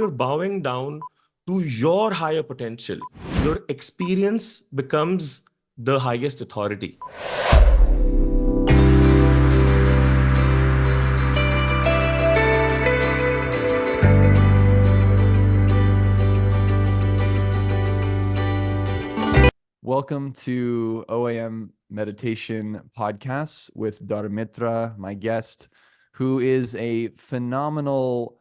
you're bowing down to your higher potential. Your experience becomes the highest authority. Welcome to OAM Meditation Podcast with Dharmitra, my guest, who is a phenomenal,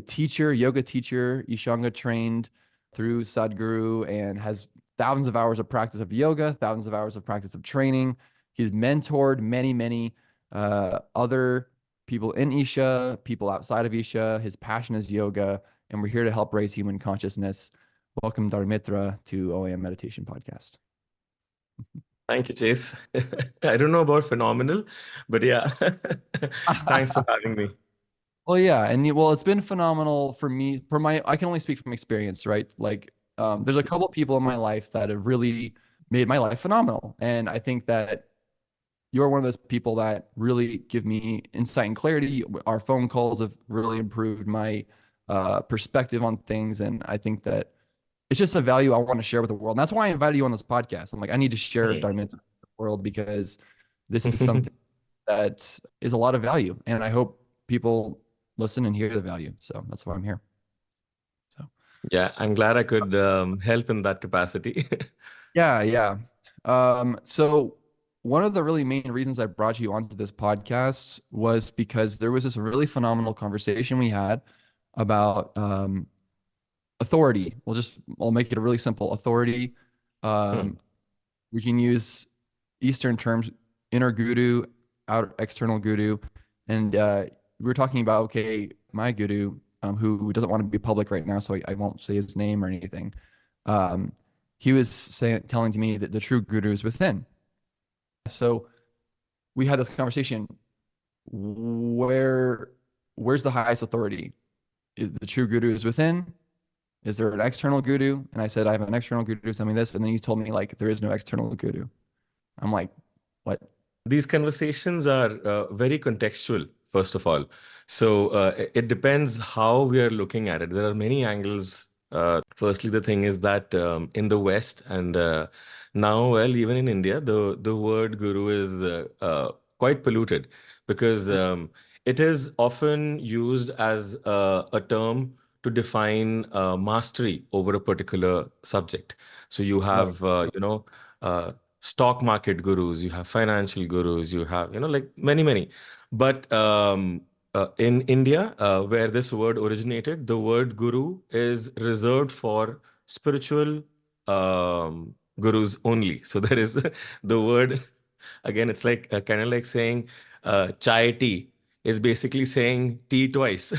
teacher, yoga teacher, Ishanga trained through Sadhguru, and has thousands of hours of practice of yoga, thousands of hours of practice of training. He's mentored many other people in Isha, people outside of Isha. His passion is yoga, and we're here to help raise human consciousness. Welcome, Dharmitra, to OAM Meditation Podcast. Thank you, Chase. I don't know about phenomenal, but yeah, thanks for having me. Well, yeah, and it's been phenomenal for me. I can only speak from experience, right? Like, there's a couple people in my life that have really made my life phenomenal, and I think that you're one of those people that really give me insight and clarity. Our phone calls have really improved my perspective on things, and I think that it's just a value I want to share with the world. And that's why I invited you on this podcast. I'm like, I need to share Dharmitra with the world because this is something that is a lot of value, and I hope people listen and hear the value. So that's why I'm here. So yeah, I'm glad I could help in that capacity. yeah. So one of the really main reasons I brought you onto this podcast was because there was this really phenomenal conversation we had about authority. I'll make it really simple. Authority. We can use Eastern terms, inner guru, external guru. And we were talking about, okay, my guru, who doesn't want to be public right now, so I won't say his name or anything. He was telling to me that the true guru is within. So we had this conversation. Where's the highest authority? Is the true guru is within? Is there an external guru? And I said, I have an external guru tell me this. And then he told me, like, there is no external guru. I'm like, what? These conversations are very contextual, first of all. So it depends how we are looking at it. There are many angles. Firstly, the thing is that in the West and now, well, even in India, the word guru is quite polluted because it is often used as a term to define mastery over a particular subject. So you have, stock market gurus, you have financial gurus, you have, like many. But in India, where this word originated, the word guru is reserved for spiritual gurus only. So there is the word, again, it's like kind of like saying chai tea is basically saying tea twice,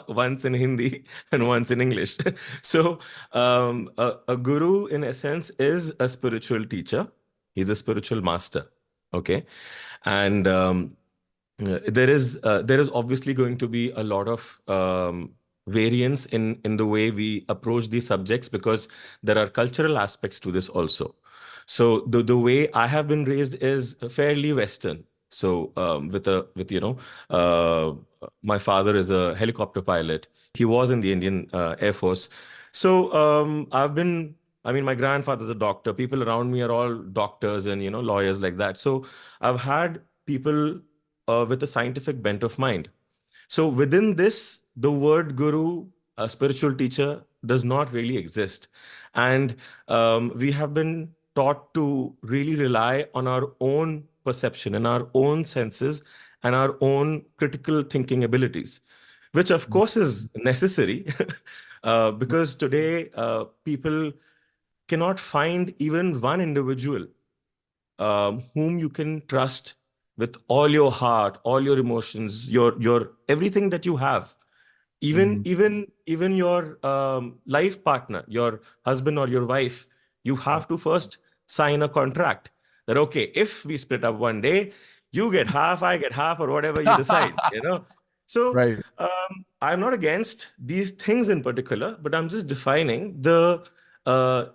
once in Hindi and once in English. So a guru, in essence, is a spiritual teacher. He's a spiritual master. Okay. And there is obviously going to be a lot of variance in the way we approach these subjects because there are cultural aspects to this also. So the way I have been raised is fairly Western. So my father is a helicopter pilot. He was in the Indian Air Force. So my grandfather's a doctor. People around me are all doctors and, lawyers like that. So I've had people with a scientific bent of mind. So within this, the word guru, a spiritual teacher, does not really exist. And we have been taught to really rely on our own perception and our own senses and our own critical thinking abilities, which of course is necessary because today people cannot find even one individual whom you can trust with all your heart, all your emotions, your everything that you have, even your life partner, your husband or your wife. You have to first sign a contract that, okay, if we split up one day, you get half, I get half, or whatever you decide. So Right. I'm not against these things in particular, but I'm just defining the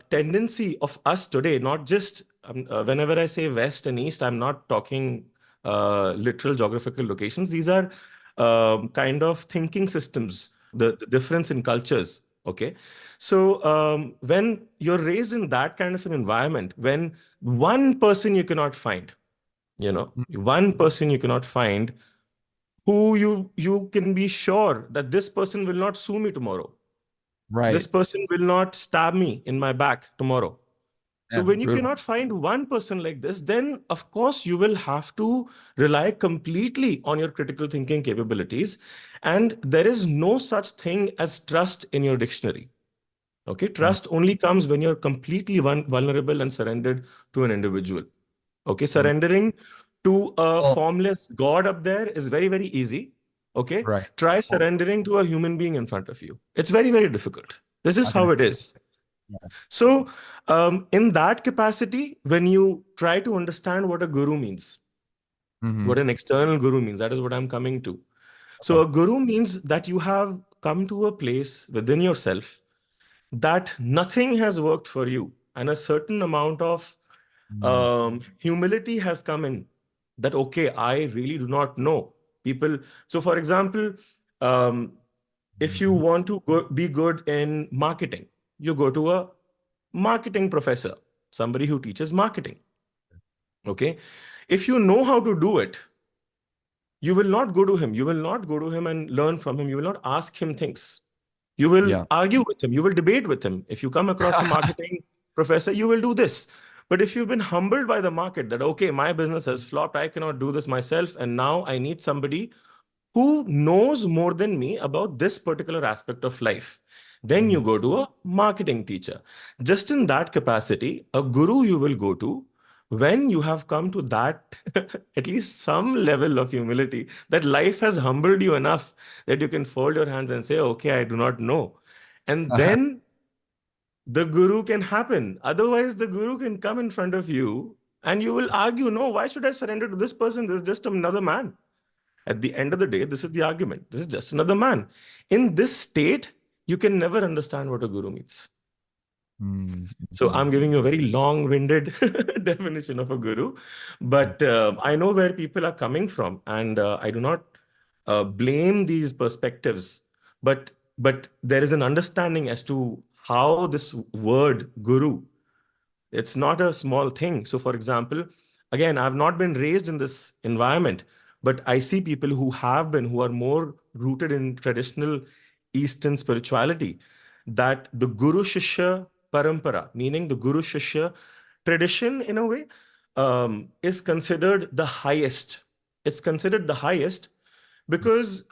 tendency of us today, not just whenever I say West and East, I'm not talking literal geographical locations. These are kind of thinking systems the difference in cultures. Okay. So when you're raised in that kind of an environment, when one person you cannot find, one person you cannot find who you can be sure that this person will not sue me tomorrow. This Right. person will not stab me in my back tomorrow. So Yeah. when you Brutal. cannot find one person like this, then of course you will have to rely completely on your critical thinking capabilities. And there is no such thing as trust in your dictionary. Okay, Mm. trust only comes when you're completely vulnerable and surrendered to an individual. Okay, Mm. surrendering to a Well, formless God up there is very, very easy. Okay, right. try Well, surrendering to a human being in front of you. It's very, very difficult. This is I can. how it is. Yes. So, in that capacity, when you try to understand what a guru means, Hmm. what an external guru means, that is what I'm coming to. So, Okay. a guru means that you have come to a place within yourself that nothing has worked for you, and a certain amount of Mm. humility has come in that, okay, I really do not know people. So, for example, um, if you Mhm. want to be good in marketing, you go to a marketing professor, somebody who teaches marketing. Okay. If you know how to do it, you will not go to him. You will not go to him and learn from him. You will not ask him things. You will Yeah. argue with him. You will debate with him. If you come across a marketing professor, you will do this. But if you've been humbled by the market that, okay, my business has flopped, I cannot do this myself, and now I need somebody who knows more than me about this particular aspect of life. Then you Mhm. go to a marketing teacher. Just in that capacity, a guru you will go to when you have come to that, at least some level of humility, that life has humbled you enough that you can fold your hands and say, okay, I do not know. And then the guru can happen. Otherwise, the guru can come in front of you and you will argue, no, why should I surrender to this person? This is just another man. At the end of the day, this is the argument. This is just another man. In this state, you can never understand what a guru means. Mm. So Mhm. I'm giving you a very long-winded definition of a guru, but I know where people are coming from, and I do not blame these perspectives. But there is an understanding as to how this word guru, it's not a small thing. So, for example, again, I've not been raised in this environment, but I see people who have been, who are more rooted in traditional Eastern spirituality, that the Guru Shishya Parampara, meaning the Guru Shishya tradition in a way, is considered the highest. It's considered the highest because,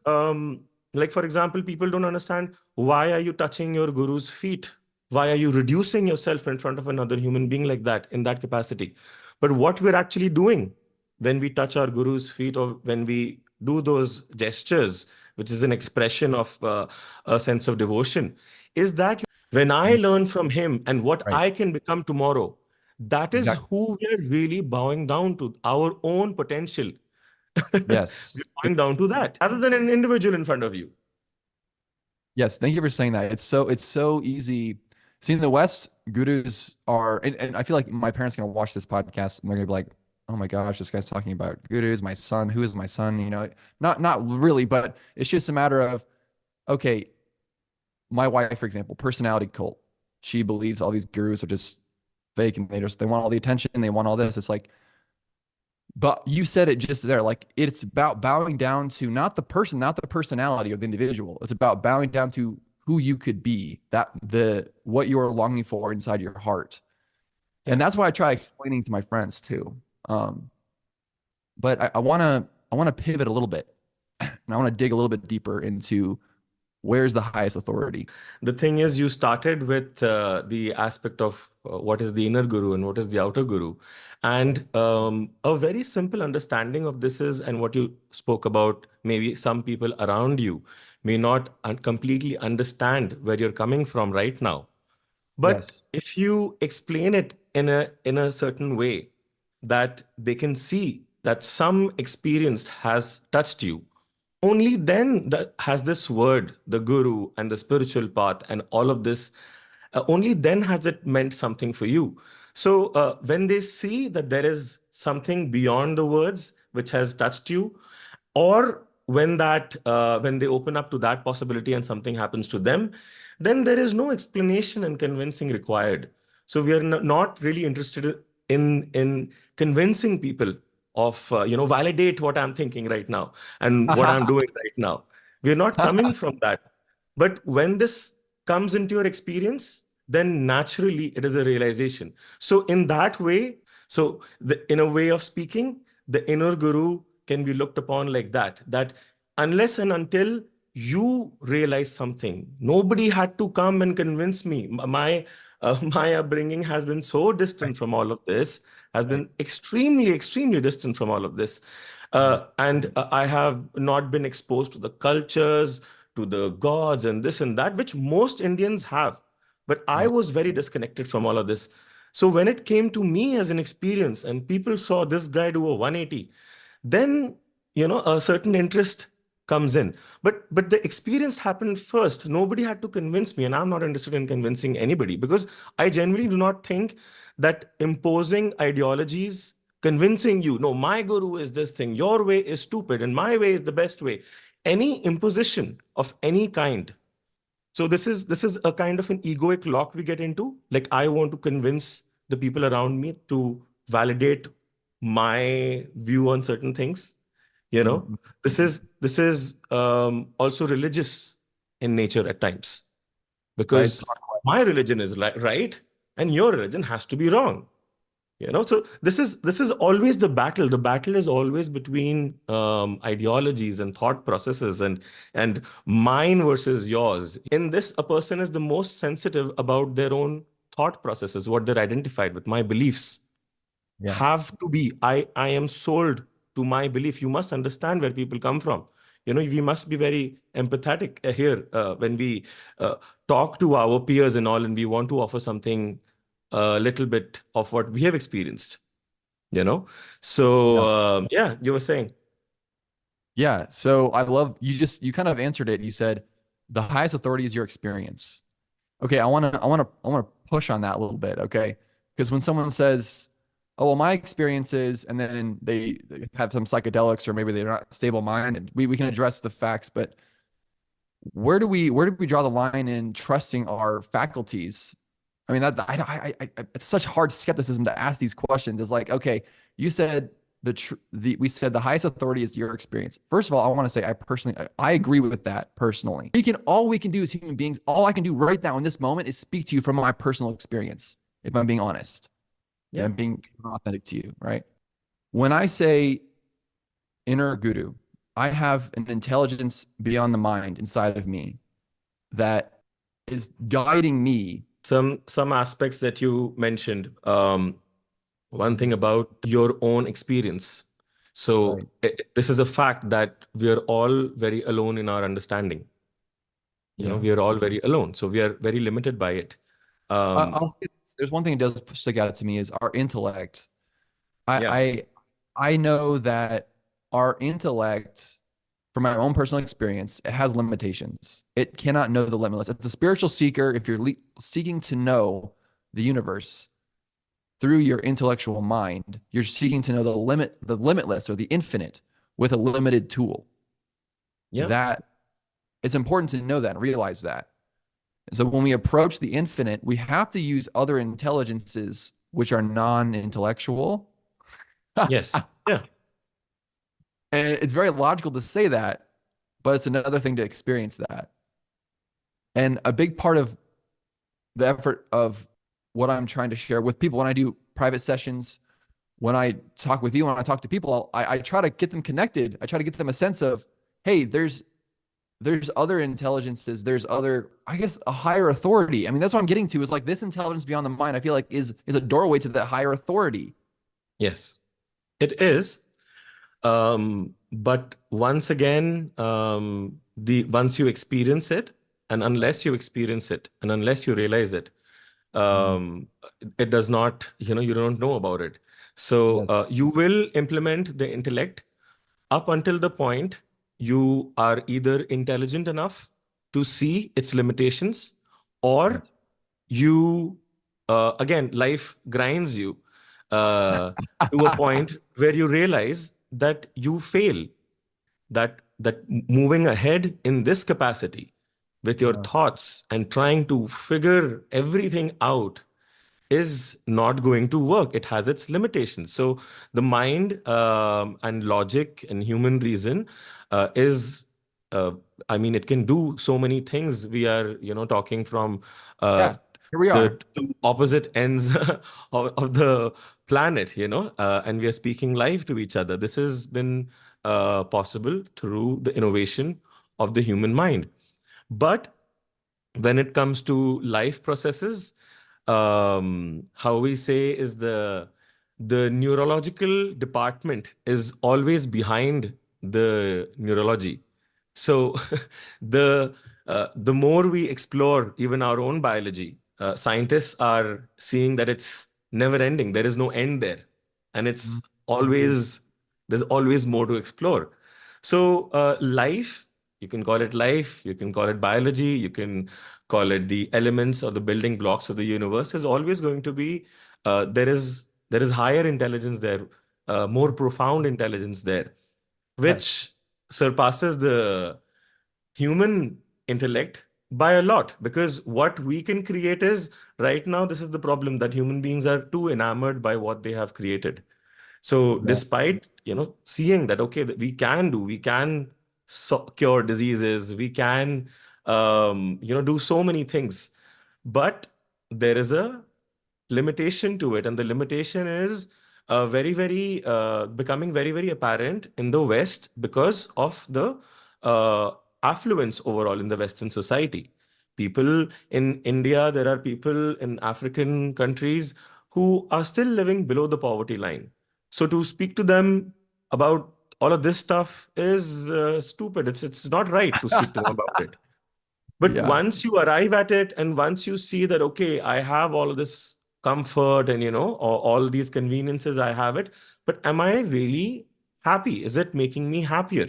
like, for example, people don't understand, why are you touching your guru's feet? Why are you reducing yourself in front of another human being like that, in that capacity? But what we're actually doing when we touch our guru's feet, or when we do those gestures, which is an expression of a sense of devotion, is that when I Mhm. learn from him and what Right. I can become tomorrow, that is Exactly. who we're really bowing down to, our own potential. We're Yes. bowing down to that rather than an individual in front of you. Yes. Thank you for saying that. It's so easy. See, in the West, gurus are, and I feel like my parents are gonna watch this podcast and they're gonna be like, "Oh my gosh, this guy's talking about gurus. My son, who is my son?" Not really, but it's just a matter of, okay, my wife, for example, personality cult. She believes all these gurus are just fake and they want all the attention, they want all this. It's like, but you said it just there. Like it's about bowing down to not the person, not the personality of the individual. It's about bowing down to who you could be, that the what you are longing for inside your heart. And Yeah. that's why I try explaining to my friends too. Um, but I wanna pivot a little bit and I want to dig a little bit deeper into where's the highest authority. The thing is, you started with the aspect of what is the inner guru and what is the outer guru. And Yes. a very simple understanding of this is, and what you spoke about, maybe some people around you may not completely understand where you're coming from right now. But Yes. if you explain it in a certain way that they can see that some experience has touched you, only then has this word, the guru and the spiritual path and all of this, only then has it meant something for you. So when they see that there is something beyond the words which has touched you, or when they open up to that possibility and something happens to them, then there is no explanation and convincing required. So we are not really interested in convincing people of validate what I'm thinking right now and what I'm doing right now. We're not coming from that. But when this comes into your experience, then naturally it is a realization. So in that way, in a way of speaking, the inner guru can be looked upon like that, that unless and until you realize something, nobody had to come and convince me. My upbringing has been so distant Right. from all of this, has Right. been extremely, extremely distant from all of this. And I have not been exposed to the cultures, to the gods and this and that, which most Indians have. But I Right. was very disconnected from all of this. So when it came to me as an experience and people saw this guy do a 180, then a certain interest comes in. But the experience happened first. Nobody had to convince me, and I'm not interested in convincing anybody, because I genuinely do not think that imposing ideologies, convincing you, no, my guru is this thing, your way is stupid and my way is the best way, any imposition of any kind. So this is a kind of an egoic lock we get into. Like, I want to convince the people around me to validate my view on certain things. You know, Mhm. this is also religious in nature at times, Right. because my religion is right and your religion has to be wrong. So this is always the battle. The battle is always between ideologies and thought processes, and mine versus yours. In this, a person is the most sensitive about their own thought processes, what they're identified with. My beliefs Yeah. have to be, I am sold to my belief. You must understand where people come from. We must be very empathetic here when we uh, talk to our peers and all, and we want to offer something a little bit of what we have experienced, you know? So, Yeah. yeah, you were saying. Yeah. So I love you kind of answered it. You said the highest authority is your experience. Okay, I want to push on that a little bit, okay? Because when someone says, "Oh, well, my experience is," and then they have some psychedelics or maybe they're not stable minded, we can address the facts, but where do we draw the line in trusting our faculties? I mean, that it's such hard skepticism to ask these questions. It's like, okay, you said we said the highest authority is your experience. First of all, I want to say I agree with that personally. All we can do as human beings, all I can do right now in this moment is speak to you from my personal experience, if I'm being honest. And Yeah. I'm being authentic to you, right? When I say inner guru, I have an intelligence beyond the mind inside of me that is guiding me. Some aspects that you mentioned. One thing about your own experience. So Right. this is a fact that we are all very alone in our understanding. Yeah. We are all very alone. So we are very limited by it. Um, I'll say this. There's one thing that does stick out to me is our intellect. I, yeah. I I know that our intellect, from my own personal experience, it has limitations. It cannot know the limitless. It's a spiritual seeker. If you're seeking to know the universe through your intellectual mind, you're seeking to know the limitless or the infinite with a limited tool. Yeah. That it's important to know that and realize that. So when we approach the infinite, we have to use other intelligences which are non-intellectual. Yes. Yeah. And it's very logical to say that, but it's another thing to experience that. And a big part of the effort of what I'm trying to share with people when I do private sessions, when I talk with you, when I talk to people, I try to get them connected. I try to get them a sense of, hey, there's other intelligences, there's other, I guess, a higher authority. I mean, that's what I'm getting to, is like this intelligence beyond the mind, I feel like is a doorway to that higher authority. Yes, it is. But once again, the once you experience it, and unless you experience it, and unless you realize it, Mm. um, it does not, you don't know about it. So Yes. you will implement the intellect up until the point you are either intelligent enough to see its limitations, or Yes. you, again, life grinds you uh, to a point where you realize that you fail, that moving ahead in this capacity with your Yeah. thoughts and trying to figure everything out is not going to work. It has its limitations. So the mind and logic and human reason is, uh, I mean, it can do so many things. We are, talking from uh, Yeah. Here we the are. two opposite ends of the planet, and we are speaking live to each other. This has been possible through the innovation of the human mind. But when it comes to life processes, how we say is the neurological department is always behind the neurology. So the the more we explore even our own biology, scientists are seeing that it's never ending. There is no end there, and Mhm. it's always there's always more to explore. So life, you can call it life, you can call it biology, you can call it the elements or the building blocks of the universe, is always going to be there is higher intelligence there, more profound intelligence there, Yes. which surpasses the human intellect by a lot. Because what we can create is, right now, this is the problem, that human beings are too enamored by what they have created. So Yeah. despite, seeing that, okay, that we can cure diseases, we can, do so many things, but there is a limitation to it. And the limitation is becoming very, very apparent in the West because of the uh, affluence overall in the Western society. People in India, there are people in African countries who are still living below the poverty line. So to speak to them about all of this stuff is stupid. It's not right to speak to them about it. But Yeah. once you arrive at it, and once you see that, okay, I have all of this comfort and, all these conveniences, I have it, but am I really happy? Is it making me happier?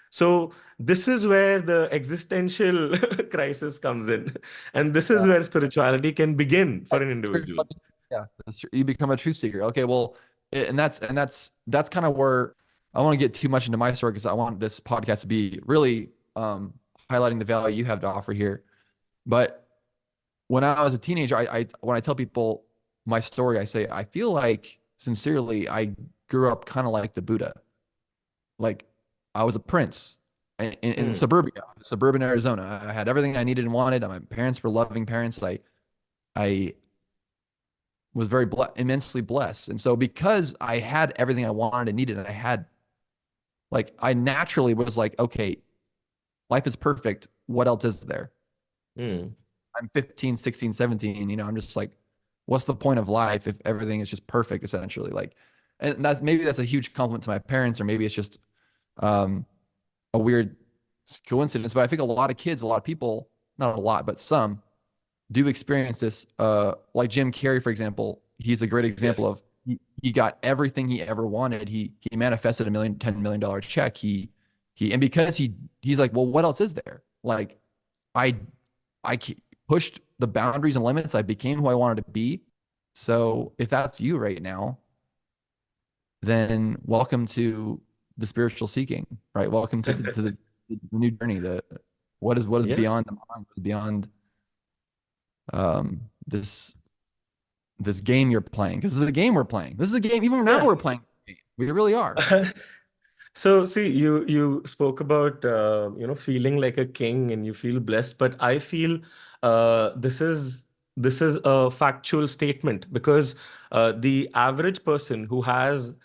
So this is where the existential crisis comes in. And this is Yeah. where spirituality can begin for an individual. Yeah. You become a truth seeker. Okay. Well, and that's kind of where I want to get too much into my story because I want this podcast to be really highlighting the value you have to offer here. But when I was a teenager, I when I tell people my story, I say I feel like sincerely I grew up kind of like the Buddha. Like I was a prince in Mm, suburban Arizona. I had everything I needed and wanted. My parents were loving parents. I was very immensely blessed. And so because I had everything I wanted and needed, and I naturally was like, okay, life is perfect. What else is there? mm. I'm 15, 16, 17. I'm just like, what's the point of life if everything is just perfect, essentially? And that's a huge compliment to my parents, or maybe it's just um, a weird coincidence. But I think a lot of kids, a lot of people, not a lot, but some do experience this. Like Jim Carrey, for example, he's a great example Yes. of he got everything he ever wanted. He manifested $10 million check. And because he's like, well, what else is there? Like I I pushed the boundaries and limits. I became who I wanted to be. So if that's you right now, then welcome to the spiritual seeking, right? Welcome to the new journey. What is Yeah. beyond the mind, what is beyond this game you're playing. Because this is a game we're playing. This is a game. Even now Yeah. we're playing. We really are. So see, you spoke about feeling like a king and you feel blessed, but I feel this is a factual statement, because the average person who has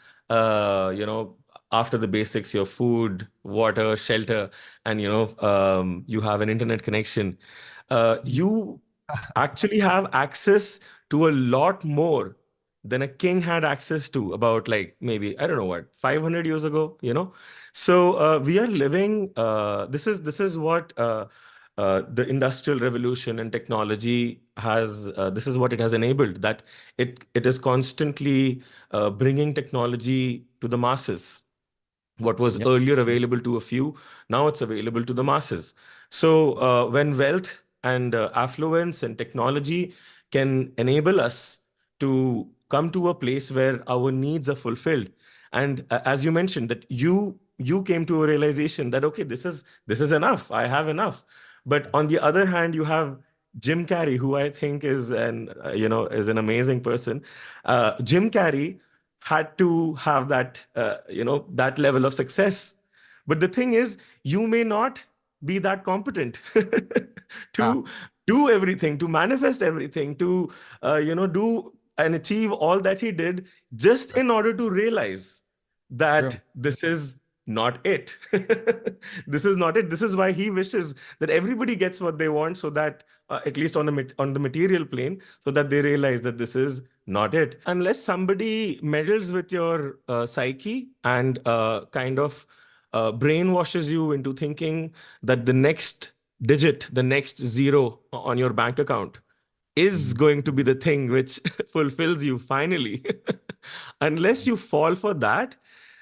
after the basics, your food, water, shelter, and you have an internet connection, you actually have access to a lot more than a king had access to about, like, maybe, I don't know what, 500 years ago. So we are living, this is what the industrial revolution and technology has, this is what it has enabled, that it is constantly bringing technology to the masses. What was Yep. earlier available to a few, now it's available to the masses. So when wealth and affluence and technology can enable us to come to a place where our needs are fulfilled, and as you mentioned, that you came to a realization that, okay, this is enough. I have enough. But on the other hand, you have Jim Carrey, who I think is an amazing person. Jim Carrey had to have that level of success. But the thing is, you may not be that competent Ah, to do everything, to manifest everything, to do and achieve all that he did, just in order to realize true. that this is not it. This is not it. This is why he wishes that everybody gets what they want, so that at least on the material plane, so that they realize that this is not it. Unless somebody meddles with your psyche and kind of brainwashes you into thinking that the next digit, the next zero on your bank account is Mhm. going to be the thing which fulfills you finally. Unless you fall for that,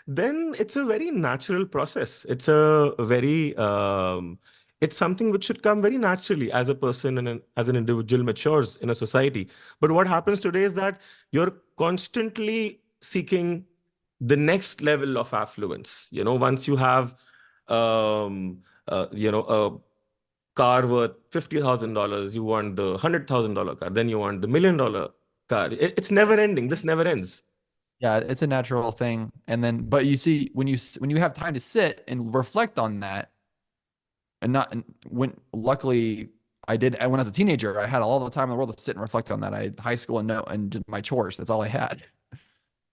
then it's a very natural process. It's something which should come very naturally as a person and as an individual matures in a society. But what happens today is that you're constantly seeking the next level of affluence. Once you have, a car worth $50,000, you want the $100,000 car, then you want the $1 million car. It's never ending. This never ends. Yeah, it's a natural thing. And then, but you see, when you have time to sit and reflect on that, and not and when luckily I did when I was a teenager, I had all the time in the world to sit and reflect on that. I had high school and no and just my chores. That's all I had.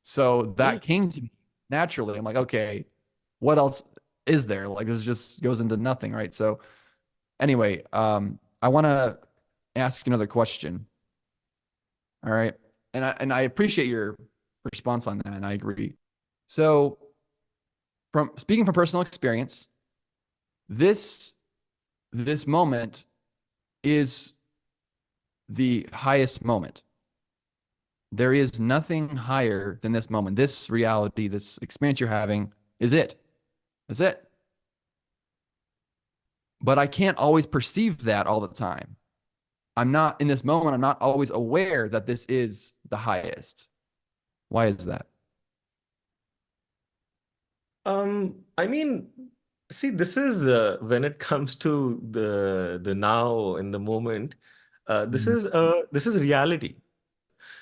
So Yeah. that came to me naturally. I'm like, okay, what else is there? Like this just goes into nothing, right? So anyway, I want to ask you another question. All right. And I appreciate your response on that, and I agree. So from speaking from personal experience, this this moment is the highest moment. There is nothing higher than this moment. This reality, this experience you're having is it. That's it. But I can't always perceive that all the time. I'm not in this moment, I'm not always aware that this is the highest. Why is that? I mean, see, this is when it comes to the now in the moment. Mhm. This is reality.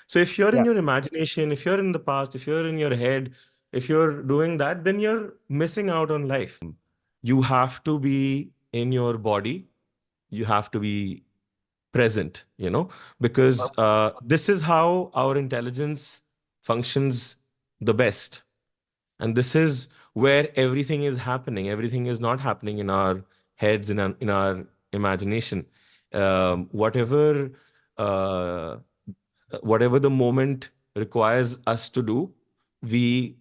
So if you're in Yeah. your imagination, if you're in the past, if you're in your head, if you're doing that, then you're missing out on life. You have to be in your body. You have to be present, because this is how our intelligence functions the best. And this is where everything is happening. Everything is not happening in our heads, in our imagination. Whatever whatever the moment requires us to do, we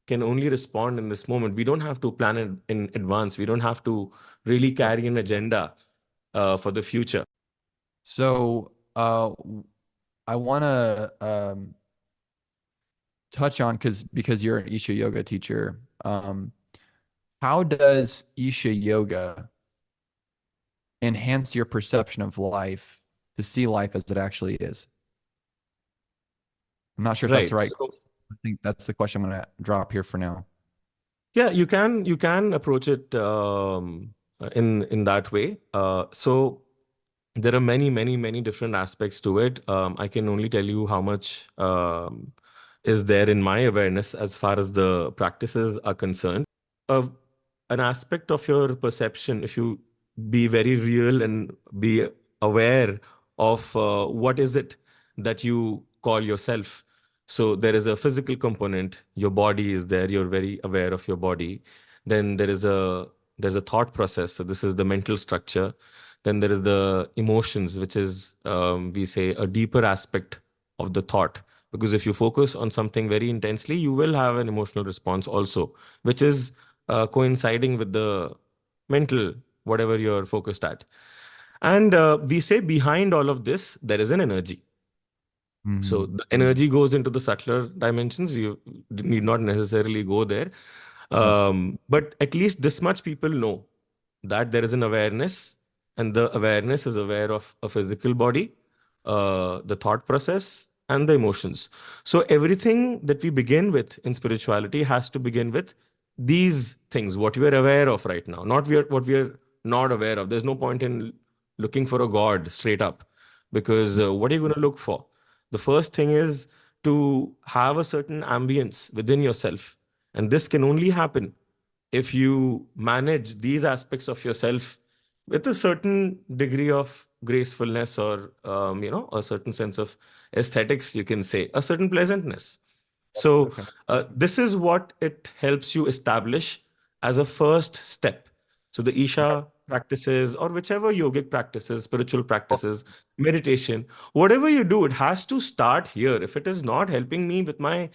can only respond in this moment. We don't have to plan it in advance. We don't have to really Yeah. carry an agenda for the future. So I want to touch on because you're an Isha yoga teacher. How does Isha yoga enhance your perception of life to see life as it actually is? I'm not sure if that's the Right. right So question. I think that's the question I'm going to drop here for now. yeah, you can approach it in that way. So there are many, many, many different aspects to it. I can only tell you how much is there in my awareness as far as the practices are concerned. Of an aspect of your perception, if you be very real and be aware of what is it that you call yourself. So there is a physical component, your body is there, you're very aware of your body. Then there's a thought process, so this is the mental structure. Then there is the emotions, which is we say a deeper aspect of the thought, because if you focus on something very intensely, you will have an emotional response also, which is coinciding with the mental, whatever you're focused at. And we say behind all of this, there is an energy. So Mhm. the energy goes into the subtler dimensions. We need not necessarily go there. Yeah. But at least this much people know that there is an awareness, and the awareness is aware of a physical body, the thought process, and the emotions. So everything that we begin with in spirituality has to begin with these things, what we are aware of right now, not what we are not aware of. There's no point in looking for a God straight up, because what are you going to look for? The first thing is to have a certain ambience within yourself. And this can only happen if you manage these aspects of yourself with a certain degree of gracefulness, or a certain sense of aesthetics, you can say, a certain pleasantness. So Okay. this is what it helps you establish as a first step. So the Right. Isha practices, or whichever yogic practices, spiritual practices, meditation, whatever you do, it has to start here. If it is not helping me with my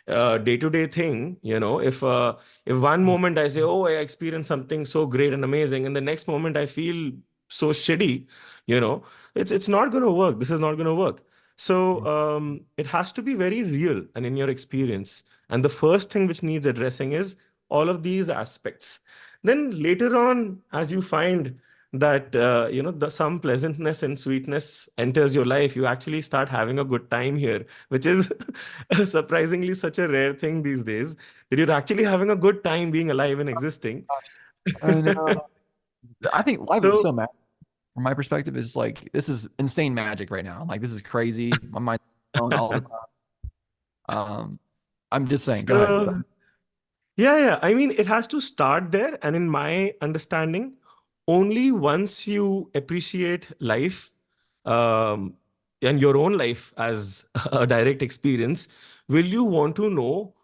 day-to-day thing, if one moment I say, oh, I experienced something so great and amazing, and the next moment I feel so shitty, you know it's not going to work. This is not going to work. So it has to be very real and in your experience. And the first thing which needs addressing is all of these aspects. Then later on, as you find that some pleasantness and sweetness enters your life, you actually start having a good time here, which is surprisingly such a rare thing these days, that you're actually having a good time being alive and existing. I know. I think life is so So, magic from my perspective. Is like this is insane magic right now. I'm like, this is crazy. My mind's blown all the time. Um, I'm just saying. Go ahead. so yeah. I mean, it has to start there. And in my understanding, only once you appreciate life, um, and your own life as a direct experience, will you want to know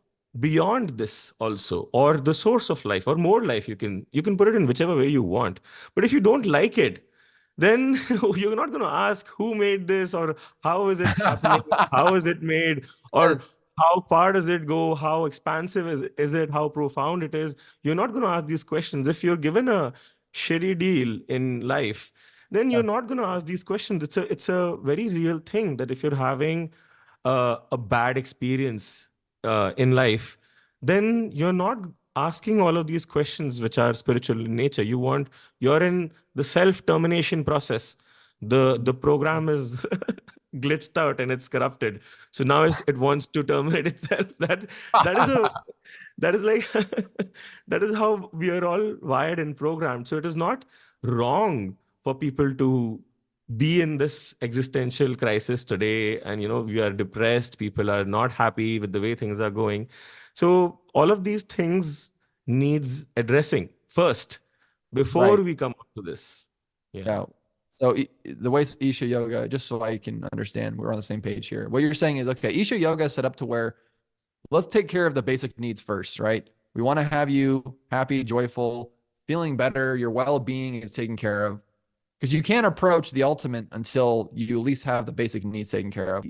beyond this also, or the source of life, or more life. You can put it in whichever way you want. But if you don't like it, then you're not going to ask who made this, or how is it happening, how is it made, or Yes. how far does it go, how expansive is it, how profound it is. You're not going to ask these questions. If you're given a shitty deal in life, then Yeah. you're not going to ask these questions. It's a very real thing, that if you're having a bad experience in life, then you're not asking all of these questions which are spiritual in nature. You're in the self-termination process. The program is glitched out and it's corrupted. So now it wants to terminate itself. That is like that is how we are all wired and programmed. So it is not wrong for people to be in this existential crisis today, and we are depressed, people are not happy with the way things are going. So all of these things needs addressing first before Right. we come up to this. Yeah. Yeah. So the way Isha Yoga, just so I can understand, we're on the same page here. What you're saying is, okay, Isha Yoga is set up to where let's take care of the basic needs first, right? We want to have you happy, joyful, feeling better. Your well-being is taken care of because you can't approach the ultimate until you at least have the basic needs taken care of.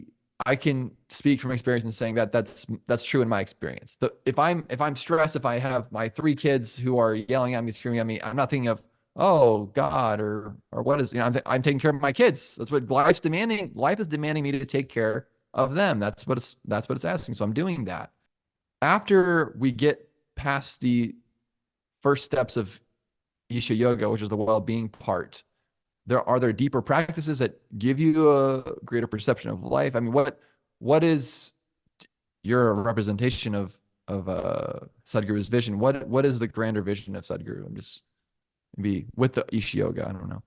I can speak from experience in saying that that's true in my experience. If I'm stressed, if I have my three kids who are yelling at me, screaming at me, I'm not thinking of, oh God, or what is, I'm taking care of my kids. That's what life's demanding. Life is demanding me to take care of them. That's what it's asking. So I'm doing that. After we get past the first steps of Isha Yoga, which is the well-being part, there deeper practices that give you a greater perception of life. I mean, what is your representation of Sadhguru's vision? What is the grander vision of Sadhguru? I'm just maybe with the Isha Yoga. I don't know.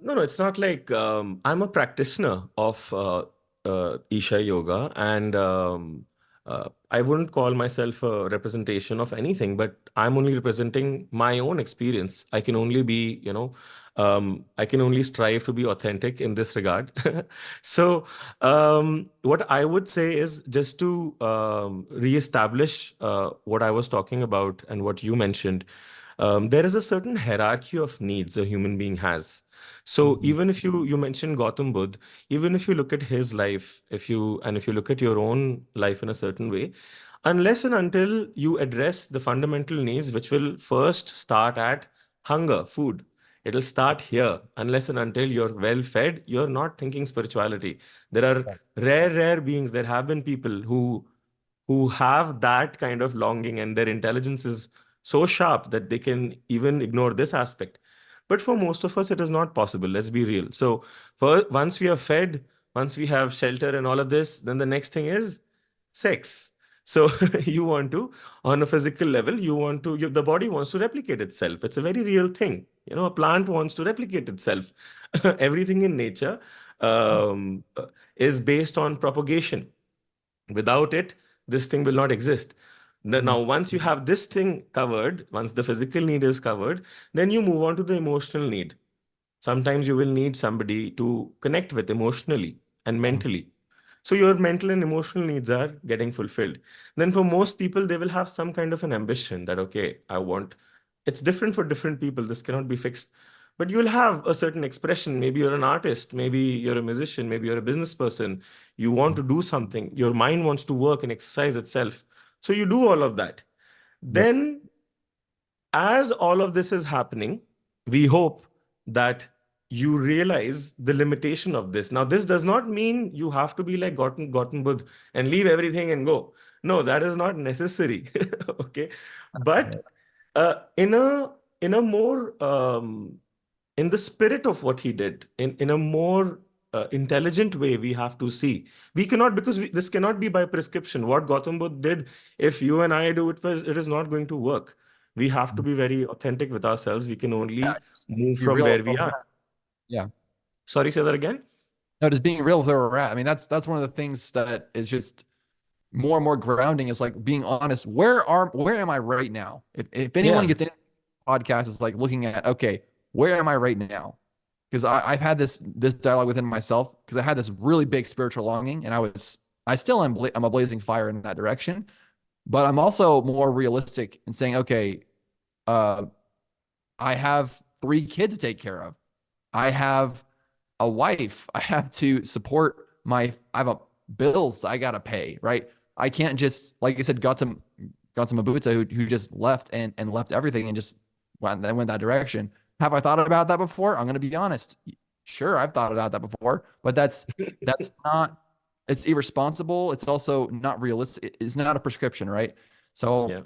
No, it's not like I'm a practitioner of Isha Yoga, and I wouldn't call myself a representation of anything, but I'm only representing my own experience. I can only be, I can only strive to be authentic in this regard. So, what I would say is just to reestablish what I was talking about and what you mentioned. There is a certain hierarchy of needs a human being has. So Mhm. even if you mentioned Gautam Buddha, even if you look at his life, if you look at your own life in a certain way, unless and until you address the fundamental needs, which will first start at hunger, food. It'll start here. Unless and until you're well fed, you're not thinking spirituality. There are Right. rare beings. There have been people who have that kind of longing, and their intelligence is so sharp that they can even ignore this aspect. But for most of us, it is not possible. Let's be real. So, once we are fed, once we have shelter and all of this, then the next thing is sex. So you want to, on a physical level, the body wants to replicate itself. It's a very real thing. A plant wants to replicate itself. Everything in nature is based on propagation. Without it, this thing will not exist. Mhm. Now, once you have this thing covered, once the physical need is covered, then you move on to the emotional need. Sometimes you will need somebody to connect with emotionally and mentally. So your mental and emotional needs are getting fulfilled. Then for most people, they will have some kind of an ambition that, okay, it's different for different people. This cannot be fixed. But you'll have a certain expression. Maybe you're an artist, maybe you're a musician, maybe you're a business person. You want to do something. Your mind wants to work and exercise itself. So you do all of that. Yep. Then as all of this is happening, we hope that you realize the limitation of this. Now, this does not mean you have to be like Gautam Buddha and leave everything and go. No, that is not necessary. Okay. But in a more in the spirit of what he did, in a more intelligent way, we have to see. We cannot, because this cannot be by prescription. What Gautam Buddha did, if you and I do it is not going to work. We have to be very authentic with ourselves. We can Yeah, only just move be from real where with where we we're are. at. Yeah. Sorry, say that again. No, just being real with where we're at. I mean, that's one of the things that is just more and more grounding is like being honest. Where am I right now? If anyone Yeah. gets any podcast, it's like looking at, okay, where am I right now? Because I've had this dialogue within myself because I had this really big spiritual longing, and I still am I'm a blazing fire in that direction, but I'm also more realistic in saying, okay, uh, I have 3 kids to take care of. I have a wife. I have to support I have bills I gotta pay, right? I can't just, like I said, got some Mabuta who just left and left everything and just went that direction. Have I thought about that before? I'm gonna be honest. Sure, I've thought about that before, but that's not, it's irresponsible. It's also not realistic. It's not a prescription, right? So Yeah.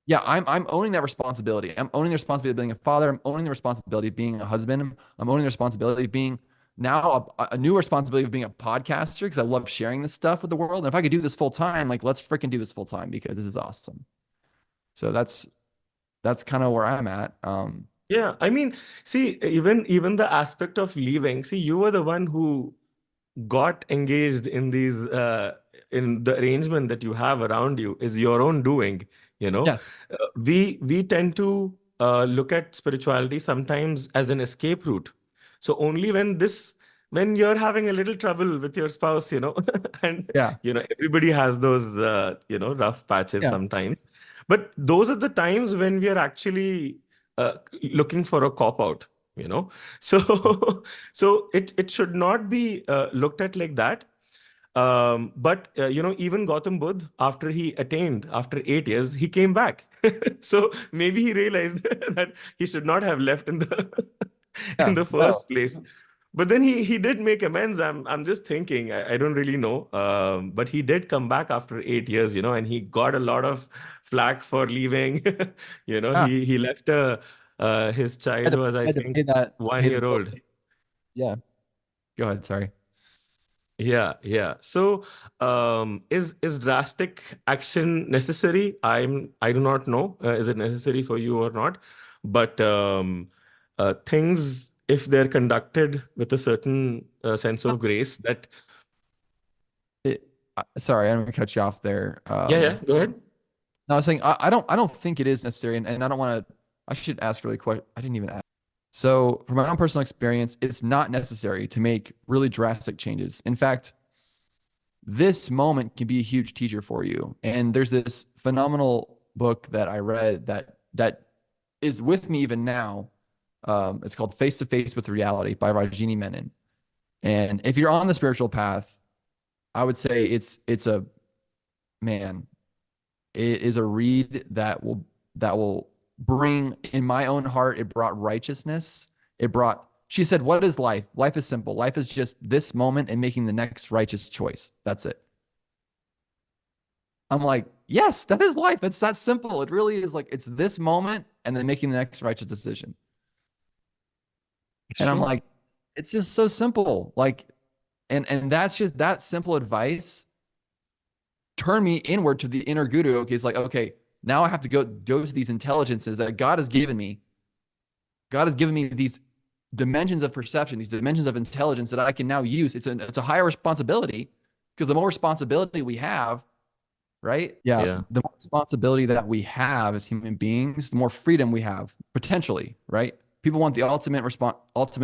yeah, I'm owning that responsibility. I'm owning the responsibility of being a father. I'm owning the responsibility of being a husband. I'm owning the responsibility of being now a new responsibility of being a podcaster because I love sharing this stuff with the world. And if I could do this full time, like let's freaking do this full time because this is awesome. So that's kind of where I'm at. Yeah. I mean, see, even the aspect of leaving, see, you were the one who got engaged in these in the arrangement that you have around you is your own doing. Yes. We tend to look at spirituality sometimes as an escape route. So only when you're having a little trouble with your spouse, and Yeah. everybody has those rough patches Yeah. sometimes, but those are the times when we are actually looking for a cop out, you know so so it should not be looked at like that. But even Gautam Buddha, after he attained, after 8 years, he came back. So maybe he realized that he should not have left in the in Yeah. the No. first place. But then he did make amends. I'm just thinking. I don't really know. But he did come back after 8 years, and he got a lot of flack for leaving. Yeah. He left his child was, I Had to think, pay that, one pay the year bill. old. Yeah. Go ahead. Sorry. Yeah, yeah. So, is drastic action necessary? I do not know. Is it necessary for you or not? But things, if they're conducted with a certain sense of grace, that It, sorry, I'm gonna cut you off there. yeah, yeah. Go ahead. No, I was saying I don't think it is necessary, and I don't want to. I should ask really quick. I didn't even ask. So, from my own personal experience, it's not necessary to make really drastic changes. In fact, this moment can be a huge teacher for you. And there's this phenomenal book that I read that is with me even now. It's called Face to Face with Reality by Rajini Menon. And if you're on the spiritual path, I would say it's a man. It is a read that will bring, in my own heart, it brought righteousness. It brought, she said, what is life? Life is simple. Life is just this moment and making the next righteous choice. That's it. I'm like, yes, that is life. It's that simple. It really is, like it's this moment and then making the next righteous decision. It's And I'm true. like, it's just so simple. Like, and that's just that simple advice turn me inward to the inner guru. Okay, it's like, okay, now I have to go to these intelligences that God has given me. God has given me these dimensions of perception, these dimensions of intelligence that I can now use. It's a higher responsibility, because the more responsibility we have, right? Yeah, Yeah. the more responsibility that we have as human beings, the more freedom we have potentially, right? People want the ultimate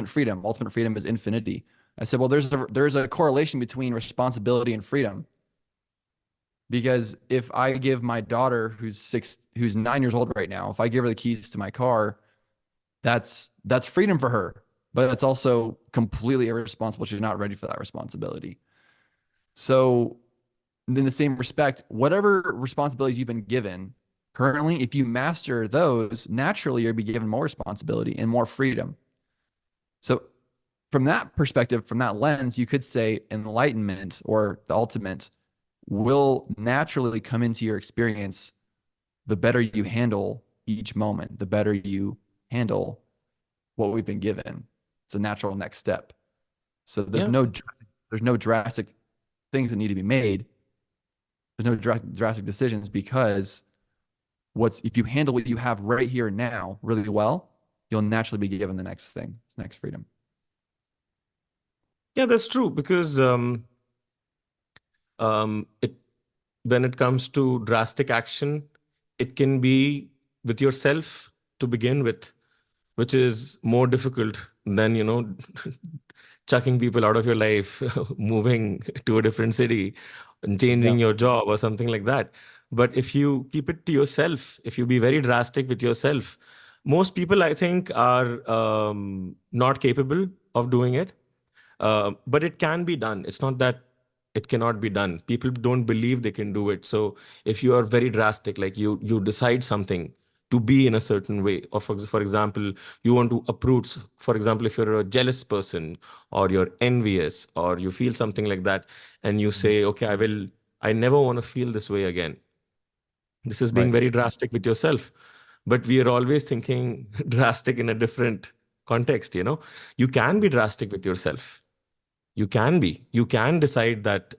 freedom. Ultimate freedom is infinity. I said, well, there's a correlation between responsibility and freedom. Because if I give my daughter who's 9 years old right now, if I give her the keys to my car, that's freedom for her, but it's also completely irresponsible. She's not ready for that responsibility. So in the same respect, whatever responsibilities you've been given currently, if you master those, naturally you'll be given more responsibility and more freedom. So from that perspective, from that lens, you could say enlightenment, or the ultimate, will naturally come into your experience the better you handle each moment, the better you handle what we've been given. It's a natural next step. So there's Yeah. no drastic things that need to be made. There's no drastic decisions, because if you handle what you have right here and now really well, you'll naturally be given the next thing, it's next freedom. Yeah, that's true, because it when it comes to drastic action, it can be with yourself to begin with, which is more difficult than, chucking people out of your life, moving to a different city, and Yeah. changing your job or something like that. But if you keep it to yourself, if you be very drastic with yourself, most people, I think, are not capable of doing it. But it can be done. It's not that it cannot be done. People don't believe they can do it. So if you are very drastic, like you decide something to be in a certain way, or for example, you want to approach, for example, if you're a jealous person, or you're envious, or you feel something like that, and you say, okay, I never want to feel this way again. This is being Right. very drastic with yourself. But we are always thinking drastic in a different context. You can be drastic with yourself. You can decide that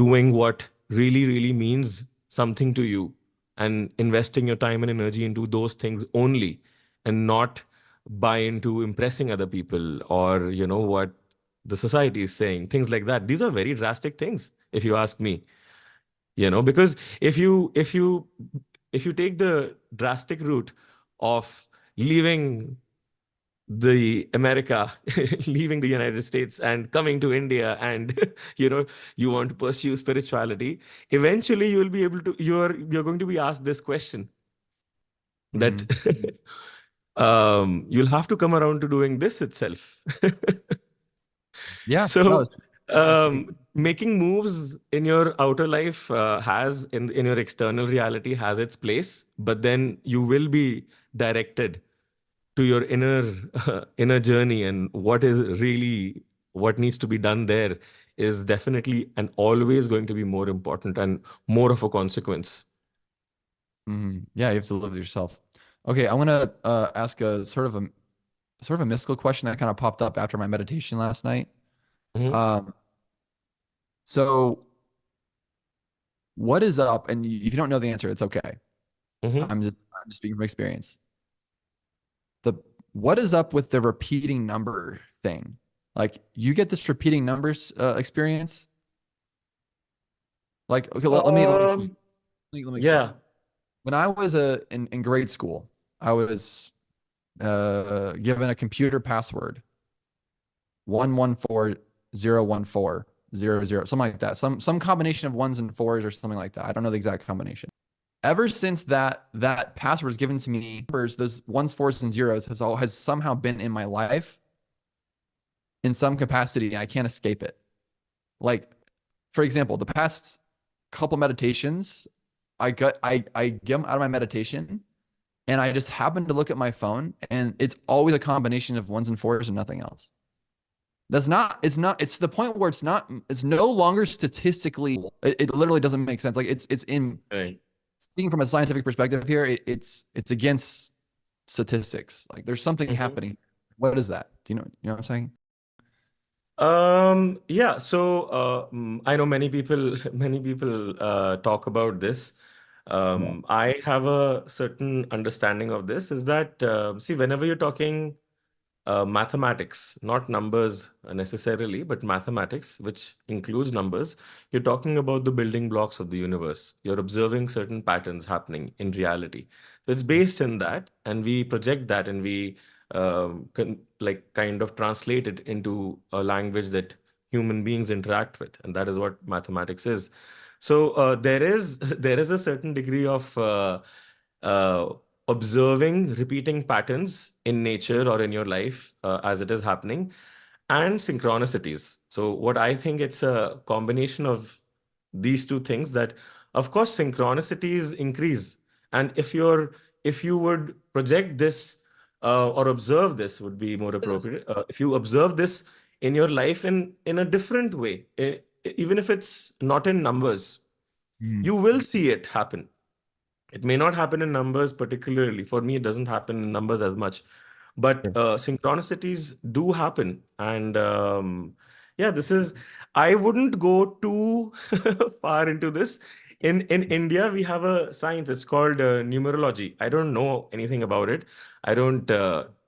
doing what really, really means something to you, and investing your time and energy into those things only, and not buy into impressing other people, or what the society is saying, things like that. These are very drastic things, if you ask me. Because if you take the drastic route of leaving the America, leaving the United States and coming to India, and you want to pursue spirituality, eventually you will be able to you're going to be asked this question, that Mhm. you'll have to come around to doing this itself. Yeah. No, So that's making moves in your outer life has in your external reality has its place, but then you will be directed to your inner journey, and what needs to be done there is definitely and always going to be more important and more of a consequence. Yeah, you have to live with yourself. Okay, I want to ask a sort of a mystical question that kind of popped up after my meditation last night. Hmm. Um, so what is up? And if you don't know the answer, it's okay. Hmm. I'm just speaking from experience. The What is up with the repeating number thing? Like, you get this repeating numbers experience. Like, okay, let me explain. Um, Let me explain. yeah. When I was in grade school, I was given a computer password, 114 014 00, something like that. Some combination of ones and fours or something like that. I don't know the exact combination. Ever since that password was given to me, numbers, those ones, fours, and zeros has somehow been in my life in some capacity. I can't escape it. Like, for example, the past couple meditations, I get out of my meditation, and I just happen to look at my phone, and it's always a combination of ones and fours and nothing else. It's the point where it's no longer statistically, it literally doesn't make sense. Like, it's in Right. speaking from a scientific perspective here, it's against statistics. Like, there's something Hmm. happening. What is that? Do you know what I'm saying? Yeah, so I know many people many people talk about this. Yeah. I have a certain understanding of this is that see, whenever you're talking mathematics, not numbers necessarily, but mathematics, which includes numbers, you're talking about the building blocks of the universe. You're observing certain patterns happening in reality. So it's based in that, and we project that, and we like kind of translate it into a language that human beings interact with, and that is what mathematics is. So there is there is a certain degree of uh, observing repeating patterns in nature or in your life as it is happening, and synchronicities. So what I think, it's a combination of these two things, that of course synchronicities increase, and if you would project this or observe this would be more appropriate, if you observe this in your life in a different way, even if it's not in numbers, Mm. you will see it happen. It may not happen in numbers particularly. For me, it doesn't happen in numbers as much, but Sure. synchronicities do happen. And yeah, this is, I wouldn't go too far into this. In India, we have a science, it's called numerology. I don't know anything about it. I don't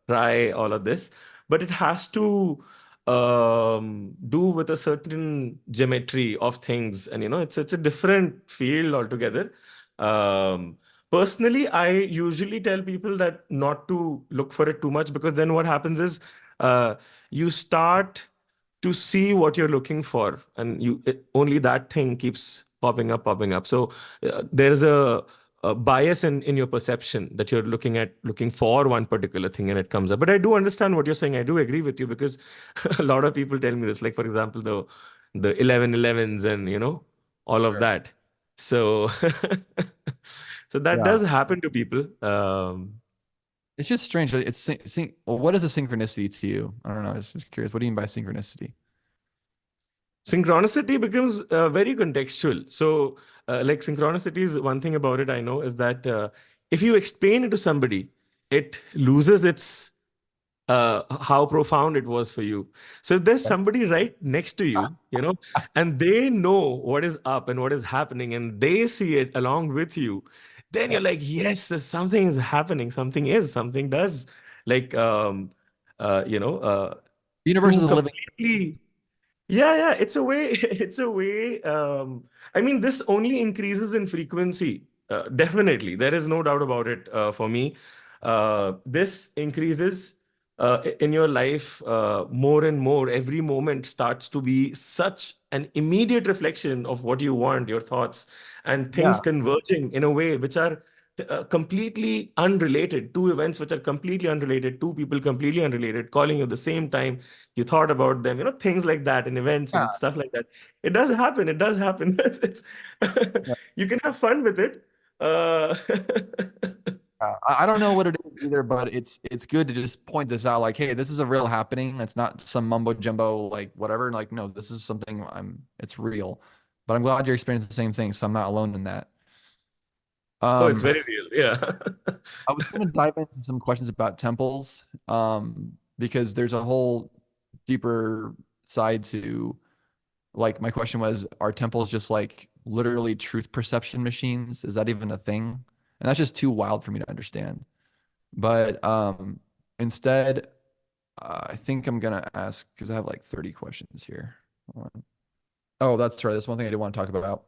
try all of this, but it has to do with a certain geometry of things. And, it's a different field altogether. Um, Personally, I usually tell people that not to look for it too much, because then what happens is uh, you start to see what you're looking for, and only that thing keeps popping up. So there is a bias in your perception that you're looking for one particular thing, and it comes up. But I do understand what you're saying. I do agree with you, because a lot of people tell me this, like for example, the 11 and all of Sure. that. So so that Yeah. does happen to people. It's just strange. Well, what is a synchronicity to you? I don't know. I was just curious. What do you mean by synchronicity? Synchronicity becomes very contextual. So, like synchronicity is one thing about it I know is that if you explain it to somebody, it loses its how profound it was for you. So if there's somebody right next to you, and they know what is up and what is happening, and they see it along with you, then you're like, yes, something is happening, something does, like, you know, The universe is to a living. completely, yeah, it's a way, it's a way. I mean, this only increases in frequency. Definitely. There is no doubt about it for me. This increases in your life more and more. Every moment starts to be such an immediate reflection of what you want, your thoughts, and things Yeah. converging in a way which are completely unrelated. Two events which are completely unrelated, two people completely unrelated, calling you at the same time, you thought about them, things like that, and events Yeah. and stuff like that. It does happen. It does happen. It's Yeah. you can have fun with it. Uh, I don't know what it is either, but it's good to just point this out. Like, hey, this is a real happening. It's not some mumbo jumbo, like whatever. Like, no, this is something it's real. But I'm glad you're experiencing the same thing, so I'm not alone in that. oh, it's Um, very real. Yeah. I was going to dive into some questions about temples, because there's a whole deeper side to, like, my question was, are temples just like literally truth perception machines? Is that even a thing? And that's just too wild for me to understand. But instead, I think I'm gonna ask, because I have like 30 questions here. Hold on. Oh, that's right. That's one thing I did want to talk about.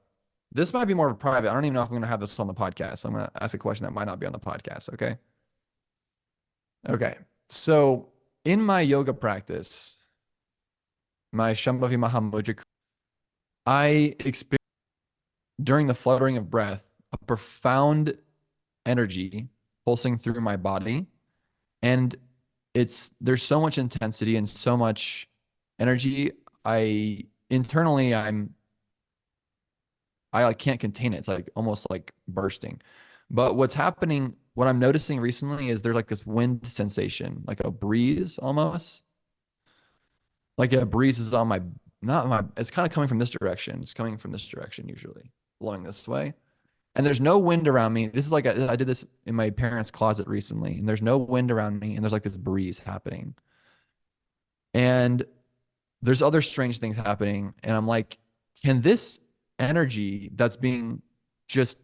This might be more of a private. I don't even know if I'm gonna have this on the podcast. I'm gonna ask a question that might not be on the podcast. Okay. Okay. So in my yoga practice, my Shambhavi Mahamudra, I experienced during the fluttering of breath a profound energy pulsing through my body, and there's so much intensity and so much energy. I internally I like can't contain it. It's like almost like bursting. But what I'm noticing recently is there's like this wind sensation, like a breeze almost. Like a breeze is on my, not my, it's kind of coming from this direction. It's coming from this direction usually, blowing this way. And there's no wind around me. This is like I did this in my parents' closet recently, and there's no wind around me, and there's like this breeze happening. And there's other strange things happening. And I'm like, can this energy that's being just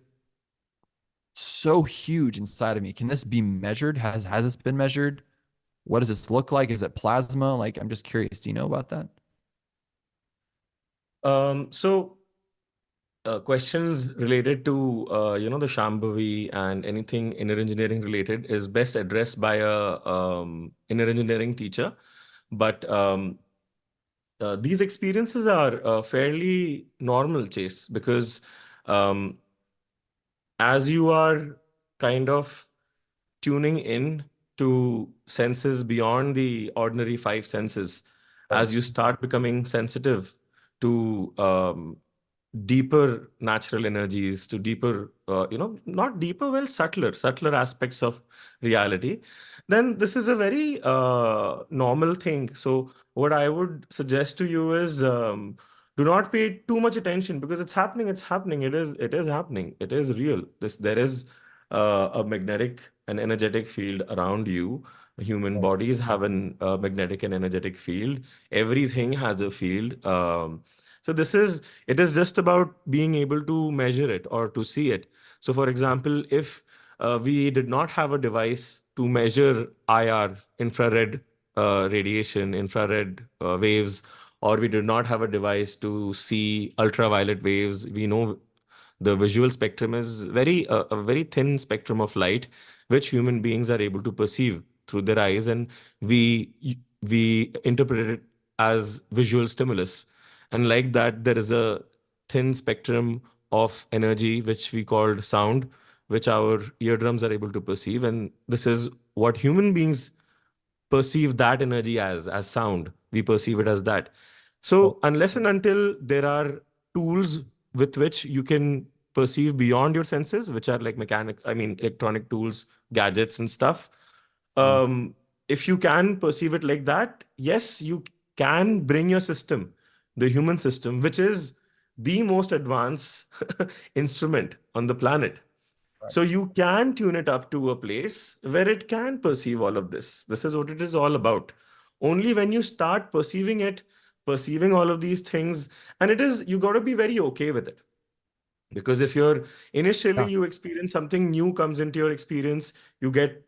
so huge inside of me, can this be measured? Has this been measured? What does this look like? Is it plasma? Like, I'm just curious. Do you know about that? So questions related to the Shambhavi and anything inner engineering related is best addressed by a inner engineering teacher. But these experiences are fairly normal, Chase, because um, as you are kind of tuning in to senses beyond the ordinary five senses, Right. as you start becoming sensitive to deeper natural energies, to deeper, not deeper, well, subtler aspects of reality, then this is a very normal thing. So, what I would suggest to you is do not pay too much attention because it's happening. It's happening. It is happening. It is real. There is a magnetic and energetic field around you. Human Right. bodies have an magnetic and energetic field. Everything has a field. So it is just about being able to measure it or to see it. So, for example, if we did not have a device to measure IR, infrared radiation, infrared waves, or we did not have a device to see ultraviolet waves, we know the visual spectrum is a very thin spectrum of light, which human beings are able to perceive through their eyes, and we interpret it as visual stimulus. And like that, there is a thin spectrum of energy which we called sound, which our eardrums are able to perceive, and this is what human beings perceive that energy as sound. We perceive it as that. Right. So unless and until there are tools with which you can perceive beyond your senses, which are like electronic tools, gadgets and stuff, Yeah. um, if you can perceive it like that, yes, you can bring your system, the human system, which is the most advanced instrument on the planet. Right. So you can tune it up to a place where it can perceive all of this. This is what it is all about. Only when you start perceiving it, perceiving all of these things, and you got to be very okay with it. Because if you're initially Yeah. you experience something new comes into your experience, you get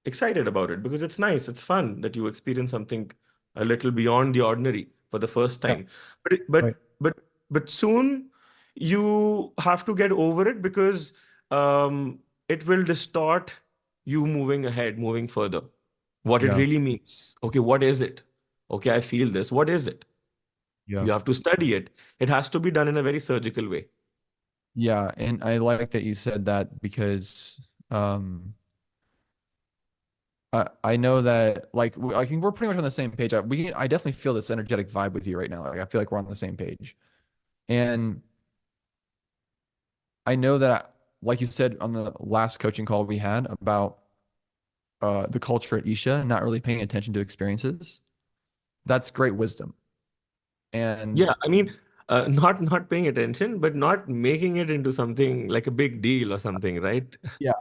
excited about it because it's nice, it's fun that you experience something a little beyond the ordinary for the first Yeah. time. But it, but Right. but but soon you have to get over it because it will distort you moving ahead, moving further. What it Yeah. really means. Okay, what is it? Okay, I feel this. What is it? Yeah. You have to study it. It has to be done in a very surgical way. Yeah. And I like that you said that because I know that like I think we're pretty much on the same page. I definitely feel this energetic vibe with you right now. Like I feel like we're on the same page. And I know that like you said on the last coaching call we had about the culture at Isha not really paying attention to experiences. That's great wisdom. And Yeah, I mean, not paying attention, but not making it into something like a big deal or something, right? yeah,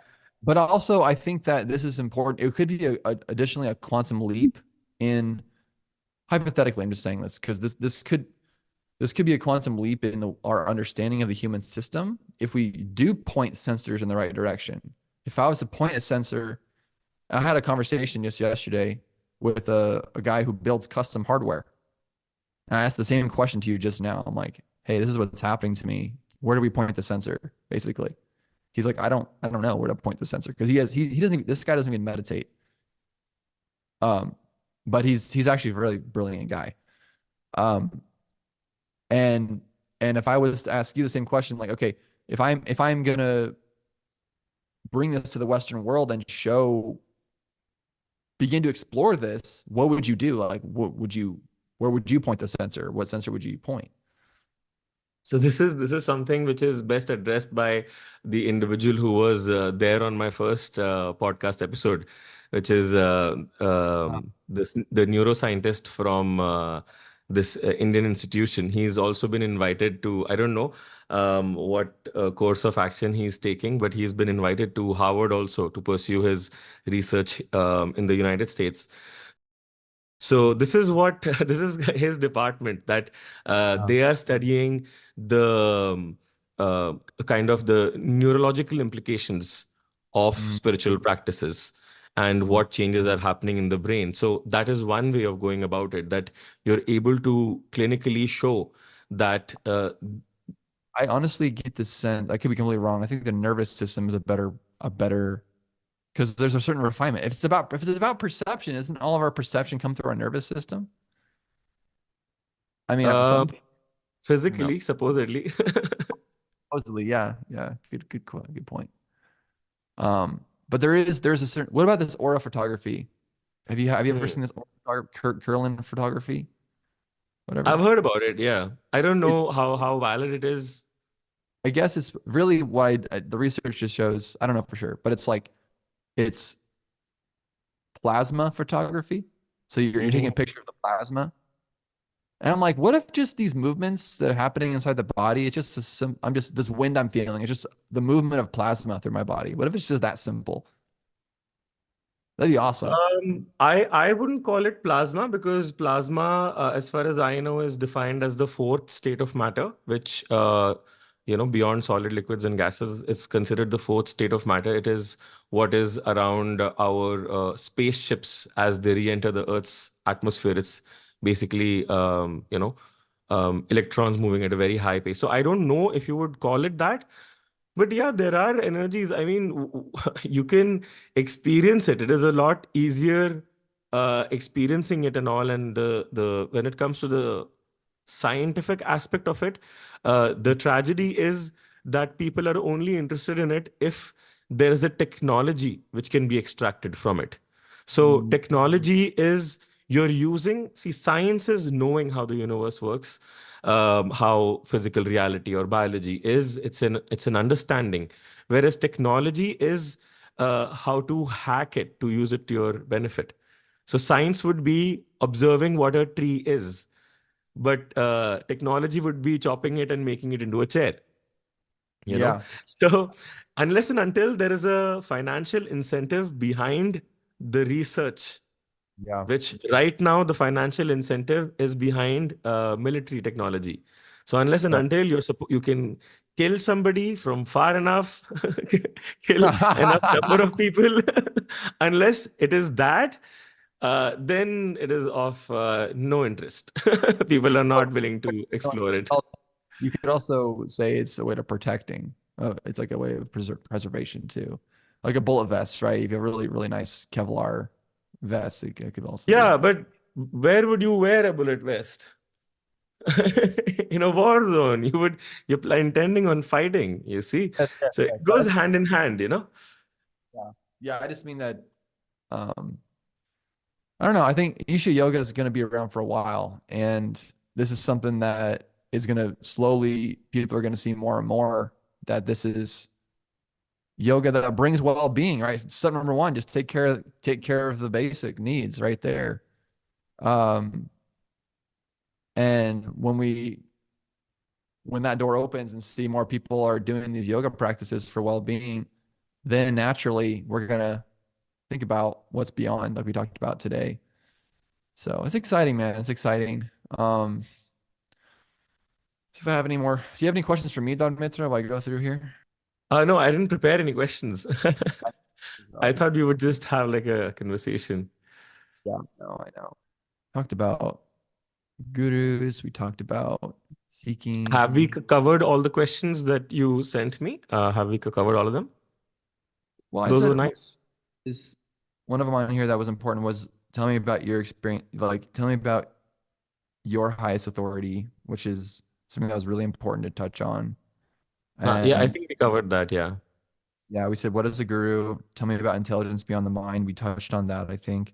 but also I think that this is important. It could be additionally a quantum leap in hypothetically, I'm just saying this because this could be a quantum leap in our understanding of the human system if we do point sensors in the right direction. If I was to point a sensor, I had a conversation just yesterday with a guy who builds custom hardware. And I asked the same question to you just now. I'm like, hey, this is what's happening to me. Where do we point the sensor? Basically. He's like, I don't know where to point the sensor. Because he doesn't even, this guy doesn't even meditate. Um, but he's actually a really brilliant guy. Um, and and if I was to ask you the same question, like, okay, if I'm gonna bring this to the Western world and begin to explore this, what would you do? Like, where would you point the sensor? What sensor would you point? So this is something which is best addressed by the individual who was there on my first podcast episode, which is Uh, the neuroscientist from this Indian institution. He's also been invited to, I don't know what course of action he's taking, but he's been invited to Harvard also to pursue his research in the United States. So this is what this is his department, that Yeah. they are studying the uh, kind of the neurological implications of Mm, spiritual practices and mm. what changes are happening in the brain. So that is one way of going about it, that you're able to clinically show that I honestly get the sense, I could be completely wrong. I think the nervous system is a better, because there's a certain refinement. If it's about perception, isn't all of our perception come through our nervous system? I mean, at uh, some point, no, physically, supposedly. supposedly, yeah, yeah. Good point. But there's a certain. What about this aura photography? Have you ever Hmm. seen this Curlin photography? I've Whatever. heard about it, yeah. I don't It, know how valid it is. I guess it's really what the research just shows. I don't know for sure, but it's plasma photography. So you're taking a Mhm. picture of the plasma. And I'm like, what if just these movements that are happening inside the body, it's just I'm just this wind I'm feeling, it's just the movement of plasma through my body. What if it's just that simple? That'd be awesome. I wouldn't call it plasma, because plasma, as far as I know, is defined as the fourth state of matter, which beyond solid liquids and gases, it's considered the fourth state of matter. It is what is around our spaceships as they re-enter the Earth's atmosphere. It's basically electrons moving at a very high pace. So I don't know if you would call it that. But yeah, there are energies. I mean, you can experience it. It is a lot easier experiencing it and all. And the when it comes to the scientific aspect of it, the tragedy is that people are only interested in it if there is a technology which can be extracted from it. So Mm, technology is you're using, see, science is knowing how the universe works, how physical reality or biology is. It's an understanding, whereas technology is how to hack it to use it to your benefit. So science would be observing what a tree is, but technology would be chopping it and making it into a chair. you know yeah, so unless and until there is a financial incentive behind the research, yeah. which right now the financial incentive is behind military technology. So unless and until you can kill somebody from far enough, kill enough number of people, unless it is that, then it is of no interest. People are not willing to explore it. You could also say it's a way to protecting. It's like a way of preservation too, like a bullet vest, right? If you have a really really nice Kevlar vest, it could also be. Yeah, but where would you wear a bullet vest? In a war zone, you're intending on fighting, you see. Yes, yes, So it yes. So goes hand in hand. yeah, yeah. I just mean that. Um, I don't know. I think Isha Yoga is going to be around for a while, and this is something that is going to slowly. People are going to see more and more that this is yoga that brings well-being. Right. Step number one: just take care of the basic needs right there. Um, and when that door opens and see more people are doing these yoga practices for well-being, then naturally we're gonna think about what's beyond, like we talked about today. So it's exciting, man. It's exciting. See if I have any more. Do you have any questions for me, Don Mitra, while I go through here? No, I didn't prepare any questions. I Okay. thought we would just have like a conversation. Yeah, no, I know. Talked about gurus. We talked about seeking. Have we covered all the questions that you sent me? Have we covered all of them? Well, I Those said were nice. is one of them on here that was important was tell me about your experience, like tell me about your highest authority, which is something that was really important to touch on. Yeah, I And think we covered that. Yeah. yeah, we said, what is a guru? Tell me about intelligence beyond the mind. We touched on that, I think.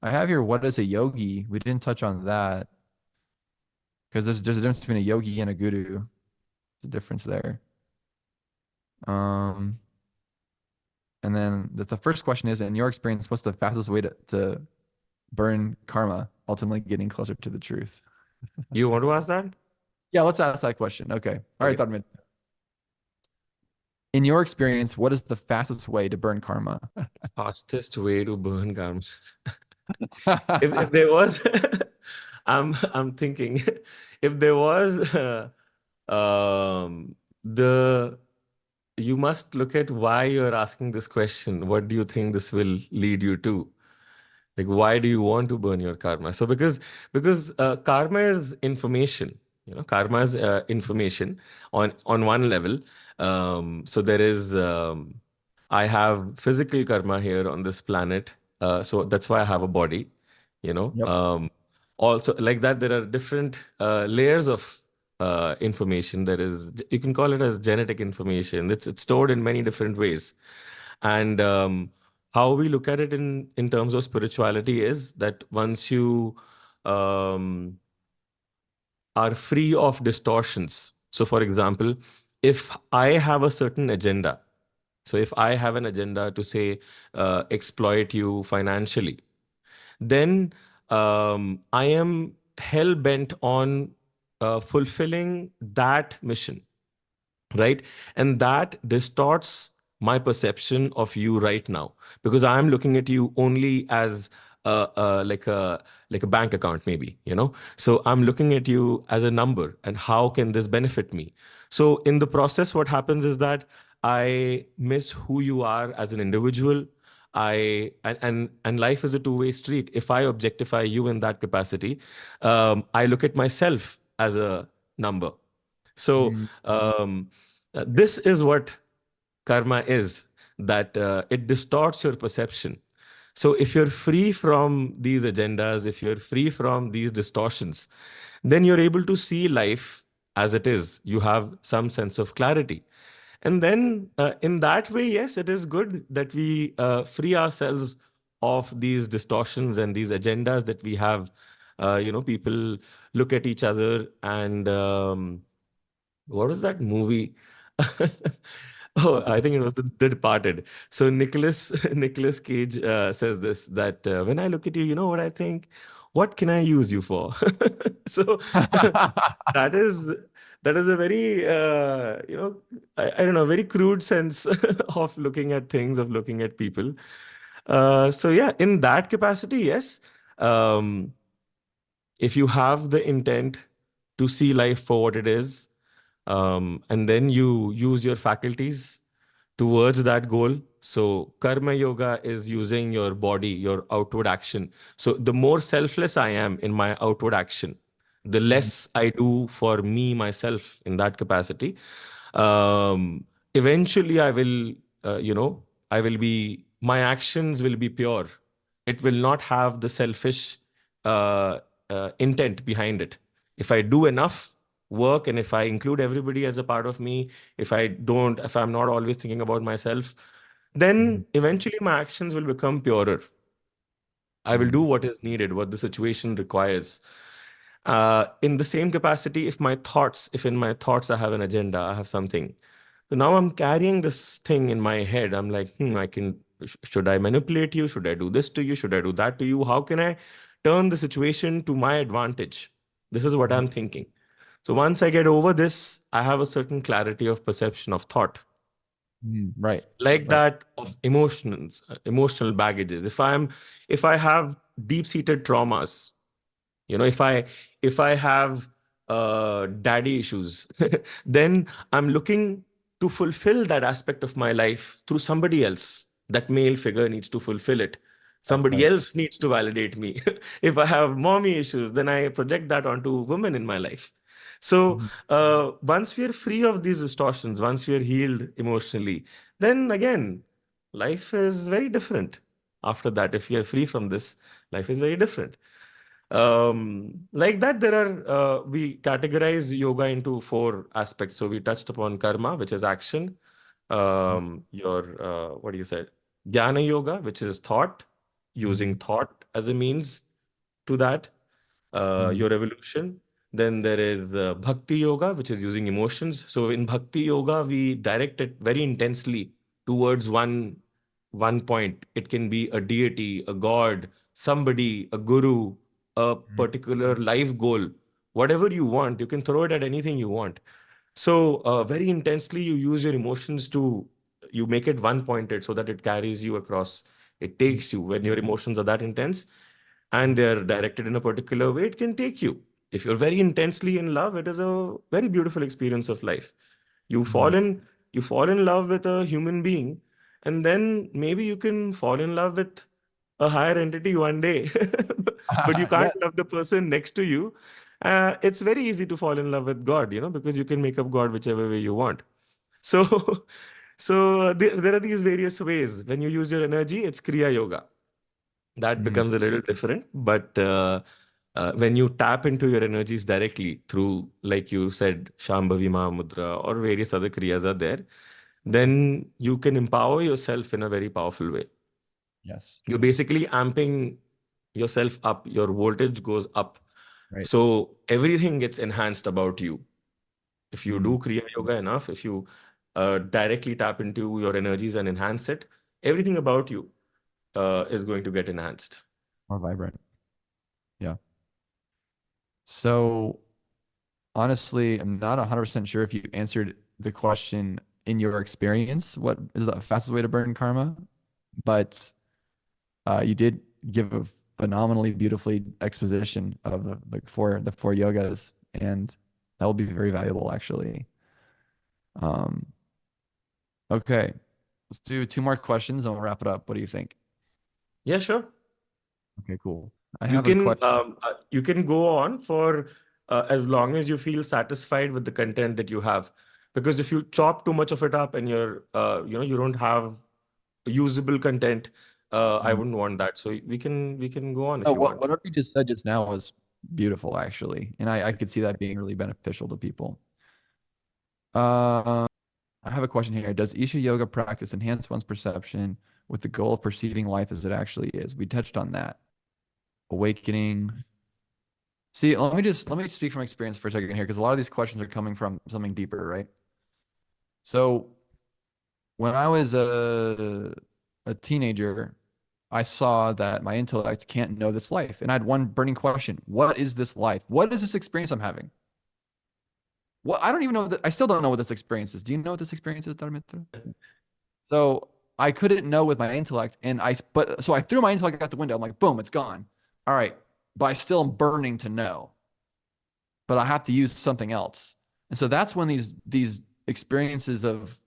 I have here, what is a yogi? We didn't touch on that because there's a difference between a yogi and a guru. There's a difference there. Um, and then the first question is, in your experience, what's the fastest way to burn karma, ultimately getting closer to the truth? You want to ask that? Yeah, let's ask that question. Okay. All right, Okay. Dharmeet. In your experience, what is the fastest way to burn karma? Fastest way to burn karma. If there was, I'm thinking, if there was the you must look at why you're asking this question. What do you think this will lead you to? Like, why do you want to burn your karma? So because karma is information. Karma is information on one level. So there is I have physical karma here on this planet. So that's why I have a body. You know. Yep. Also, like that, there are different layers of information. There is, you can call it as genetic information. It's stored in many different ways, and how we look at it in terms of spirituality is that once you um, are free of distortions. So, for example, if I have a certain agenda, so if I have an agenda to say exploit you financially, then I am hell bent on fulfilling that mission, right? And that distorts my perception of you right now, because I'm looking at you only as like a bank account, maybe, so I'm looking at you as a number, and how can this benefit me? So in the process, what happens is that I miss who you are as an individual. And life is a two-way street. If I objectify you in that capacity, I look at myself as a number. So Mm, this is what karma is, that it distorts your perception. So if you're free from these agendas, if you're free from these distortions, then you're able to see life as it is. You have some sense of clarity. And then in that way, yes, it is good that we free ourselves of these distortions and these agendas that we have. People look at each other and what was that movie? Oh, I think it was the Departed. So Nicholas Nicholas Cage says this, that when I look at you, you know what I think? What can I use you for? So that is that is a very I don't know, very crude sense of looking at things, of looking at people. So yeah, in that capacity, yes. Um, if you have the intent to see life for what it is, and then you use your faculties towards that goal. So, karma yoga is using your body, your outward action. So, the more selfless I am in my outward action, the less I do for me, myself in that capacity. Um, Eventually, I will be, my actions will be pure. It will not have the selfish uh, intent behind it. If I do enough work, and if I include everybody as a part of me, if I'm not always thinking about myself, then eventually my actions will become purer. I will do mm, what is needed, what the situation requires. In the same capacity, if in my thoughts I have an agenda, I have something. So now I'm carrying this thing in my head. I'm like, should I manipulate you? Should I do this to you? Should I do that to you? How can I turn the situation to my advantage? This is what I'm thinking. So once I get over this, I have a certain clarity of perception of thought, right. like Right. that of emotional baggages. If I have deep-seated traumas, if I have daddy issues, then I'm looking to fulfill that aspect of my life through somebody else. That male figure needs to fulfill it. Somebody Right. else needs to validate me. If I have mommy issues, then I project that onto women in my life. So Mhm. once we are free of these distortions, once we are healed emotionally, then again, life is very different. After that, if we are free from this, life is very different. Like that, we categorize yoga into four aspects. So we touched upon karma, which is action. What do you say? Jnana yoga, which is thought, using Mhm. thought as a means to that, Mhm. your evolution. Then there is bhakti yoga, which is using emotions. So in bhakti yoga, we direct it very intensely towards one point. It can be a deity, a god, somebody, a guru, a particular life goal. Whatever you want, you can throw it at anything you want. So very intensely, you use your emotions to make it one pointed so that it carries you across. It takes you when your emotions are that intense. and they're directed in a particular way, it can take you. If you're very intensely in love, it is a very beautiful experience of life. You Mhm. fall in, you fall in love with a human being, and then maybe you can fall in love with a higher entity one day, but you Yeah. can't love the person next to you. It's very easy to fall in love with God, because you can make up God whichever way you want. So, there are these various ways. When you use your energy, it's Kriya Yoga. That Mhm. becomes a little different. But when you tap into your energies directly through, like you said, Shambhavi Mahamudra or various other Kriyas are there, then you can empower yourself in a very powerful way. Yes. You're basically amping yourself up, your voltage goes up. Right. So everything gets enhanced about you. If you Mm. do Kriya Yoga enough, if you directly tap into your energies and enhance it, everything about you is going to get enhanced. More vibrant. Yeah. So honestly, I'm not 100% sure if you answered the question in your experience, what is the fastest way to burn karma? But you did give a phenomenally beautifully exposition of the four yogas, and that will be very valuable actually. Um, okay, let's do two more questions and we'll wrap it up. What do you think? Yeah, sure. Okay, cool. I have a question. You can go on for as long as you feel satisfied with the content that you have, because if you chop too much of it up and you don't have usable content, I Mhm. wouldn't want that. So we can go on if No, you want. whatever you just said just now was beautiful actually, and I could see that being really beneficial to people. Uh, I have a question here. Does Isha Yoga practice enhance one's perception with the goal of perceiving life as it actually is? We touched on that. Awakening. See, let me speak from experience for a second here, because a lot of these questions are coming from something deeper, right? So when I was a teenager, I saw that my intellect can't know this life. And I had one burning question. What is this life? What is this experience I'm having? Well, I don't even know that I still don't know what this experience is. Do you know what this experience is, Dharmitra? So I couldn't know with my intellect, so I threw my intellect out the window. I'm like, boom, it's gone. All right, but I still am burning to know. But I have to use something else, and so that's when these experiences of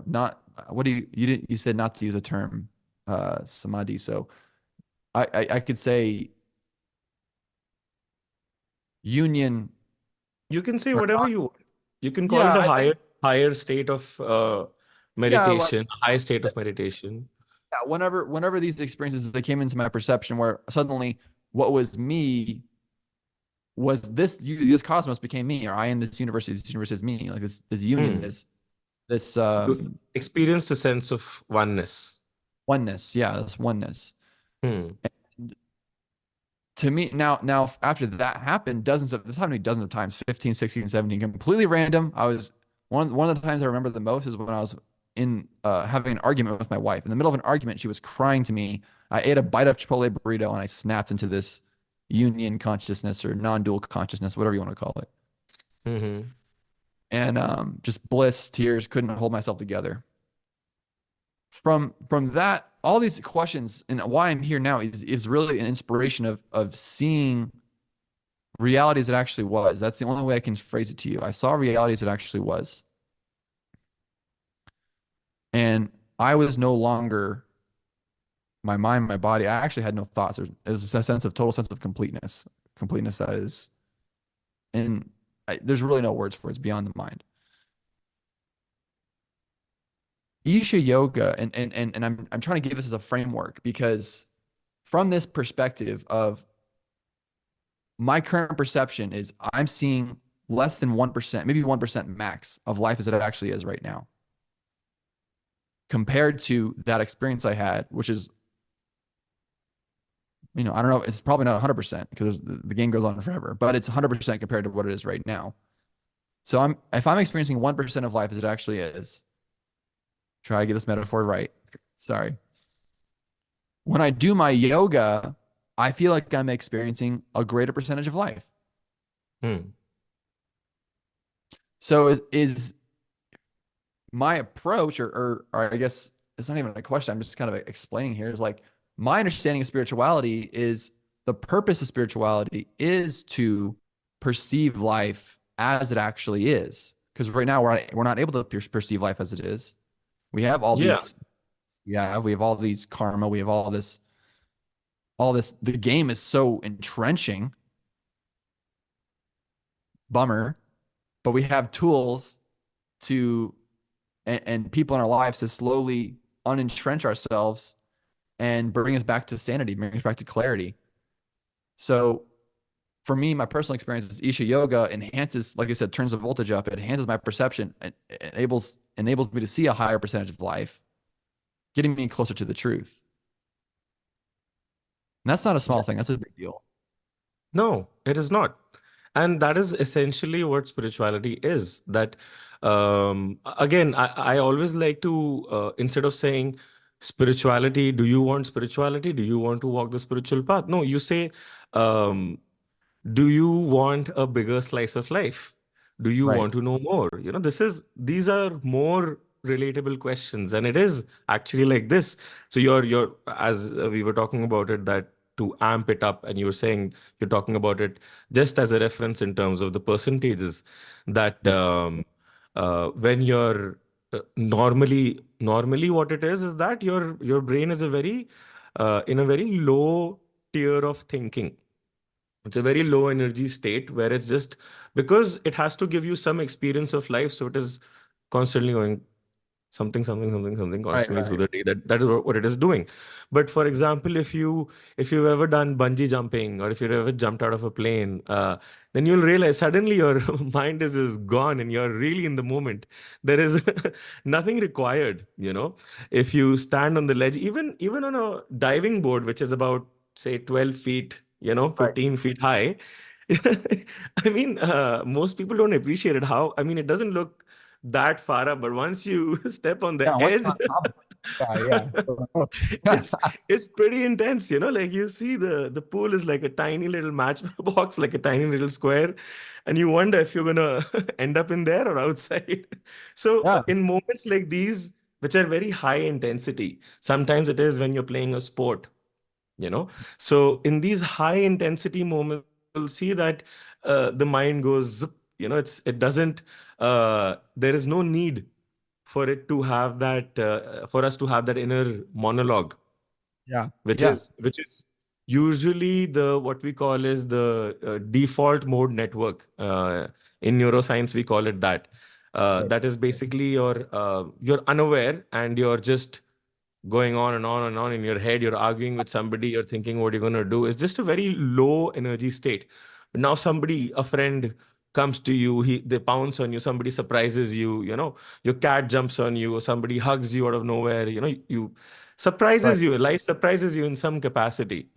not what do you didn't you said not to use a term samadhi. So I could say union You can say or whatever not. you want. You can call Yeah, it a I think higher state of yeah, like meditation, a high state of meditation. yeah, whenever these experiences they came into my perception where suddenly what was me was this cosmos became me, or I am this universe is me, like this union, Hmm. this You experienced a sense of oneness. oneness. Yeah, this oneness. Hmm. And to me now after that happened, this happened to me dozens of times, 15, 16, 17, completely random. I was one of the times I remember the most is when I was in having an argument with my wife. In the middle of an argument, she was crying to me. I ate a bite of Chipotle burrito and I snapped into this union consciousness or non-dual consciousness, whatever you want to call it. Hmm. And just bliss, tears, couldn't hold myself together. From that, all these questions and why I'm here now is really an inspiration of seeing reality as it actually was. That's the only way I can phrase it to you. I saw reality as it actually was. And I was no longer my mind, my body. I actually had no thoughts. There was a total sense of completeness. Completeness that is, and there's really no words for it. It's beyond the mind. Isha Yoga, and I'm trying to give this as a framework because from this perspective of my current perception is I'm seeing less than 1%, maybe 1% max of life as it actually is right now, compared to that experience I had, which is, I don't know, it's probably not 100% because the game goes on forever, but it's 100% compared to what it is right now. So if I'm experiencing 1% of life as it actually is, try to get this metaphor right. Sorry. When I do my yoga, I feel like I'm experiencing a greater percentage of life. Hmm. So is my approach, or I guess it's not even a question, I'm just kind of explaining here, is like my understanding of spirituality is the purpose of spirituality is to perceive life as it actually is. Because right now we're not able to perceive life as it is. We have all Yeah. these, yeah, we have all these karma, we have all this. The game is so entrenching, bummer, but we have tools to and people in our lives to slowly unentrench ourselves and bring us back to sanity, bring us back to clarity. So for me, my personal experience is Isha Yoga enhances, like I said, turns the voltage up. It enhances my perception and enables me to see a higher percentage of life, getting me closer to the truth. And that's not a small thing. That's a big deal. No, it is not. And that is essentially what spirituality is. That, again, I always like to, instead of saying spirituality, do you want spirituality? Do you want to walk the spiritual path? No, you say, um, do you want a bigger slice of life? Do you Right. want to know more? These are more relatable questions, and it is actually like this. So you're as we were talking about it, that to amp it up, and you were saying you're talking about it just as a reference in terms of the percentages that Yeah. when you're normally what it is that your brain is a very in a very low tier of thinking. It's a very low energy state where it's just because it has to give you some experience of life. So it is constantly going something Right. constantly through Right. the day. That is what it is doing. But for example, if you've ever done bungee jumping, or if you've ever jumped out of a plane, then you'll realize suddenly your mind is gone and you're really in the moment. There is nothing required. If you stand on the ledge, even on a diving board, which is about say 12 feet, Right. 15 feet high. I mean, most people don't appreciate it. I mean, it doesn't look that far up, but once you step on Yeah. the Once edge, you're on top of it. Yeah. Yeah. Yeah. it's it's pretty intense. Like you see the pool is like a tiny little matchbox, like a tiny little square, and you wonder if you're gonna end up in there or outside. So Yeah. in moments like these, which are very high intensity, sometimes it is when you're playing a sport, you know so in these high intensity moments, you'll see that the mind goes zip. It doesn't there is no need for it to have that for us to have that inner monologue, Yeah. which Yeah. is which is usually the what we call is the default mode network. In neuroscience we call it that. Right. That is basically you're unaware, and you're just going on and on and on in your head. You're arguing with somebody, you're thinking what you're going to do. It's just a very low energy state. Now a friend comes to you, they pounce on you, somebody surprises you, your cat jumps on you, or somebody hugs you out of nowhere, you Right. surprises you, life surprises you in some capacity.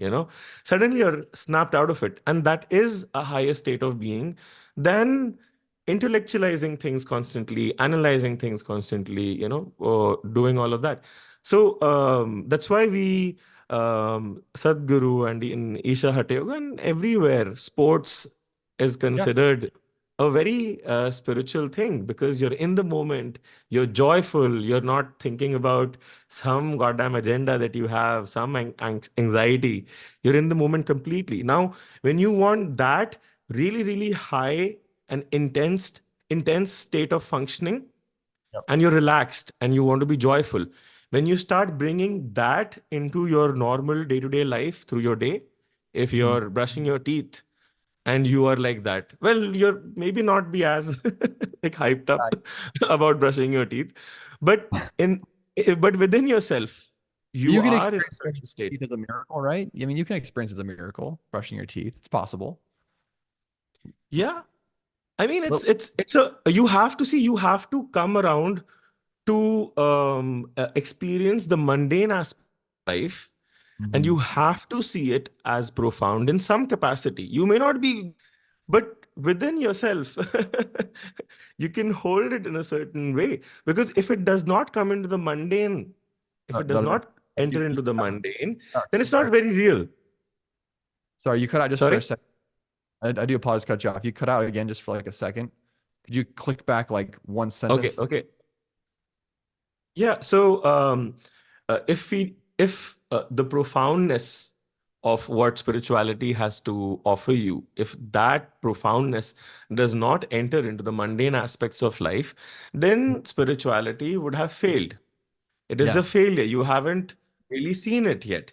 Suddenly you're snapped out of it, and that is a higher state of being than intellectualizing things constantly, analyzing things constantly, or doing all of that. So that's why Sadhguru and in Isha Hatha Yoga and everywhere, sports is Yeah. considered a very spiritual thing, because you're in the moment, you're joyful, you're not thinking about some goddamn agenda that you have, some anxiety. You're in the moment completely. Now, when you want that really, really high and intense state of functioning, Yep. and you're relaxed and you want to be joyful, when you start bringing that into your normal day-to-day life through your day, if Mhm. you're brushing your teeth and you are like that, well, you're maybe not be as like hyped Yeah. up about brushing your teeth, but but within yourself you You can are in a experience brushing certain your state. teeth as a miracle, right? I mean, you can experience it as a miracle, brushing your teeth. It's possible. Yeah, I mean, Well, it's a you have to see, you have to come around to experience the mundane aspect of life, and you mhm. have to see it as profound in some capacity. You may not be, but within yourself, you can hold it in a certain way. Because if it does not come into the mundane, if it does The- not you, enter you, into the mundane, then it's not sorry, very real. sorry, you cut out just for a Sorry? second. I do apologize, cut you off. You cut out again just for like a second. Could you click back like one Okay, sentence? okay. Yeah, so if we if the profoundness of what spirituality has to offer you, if that profoundness does not enter into the mundane aspects of life, then spirituality would have failed. It is a Yes. failure. You haven't really seen it yet.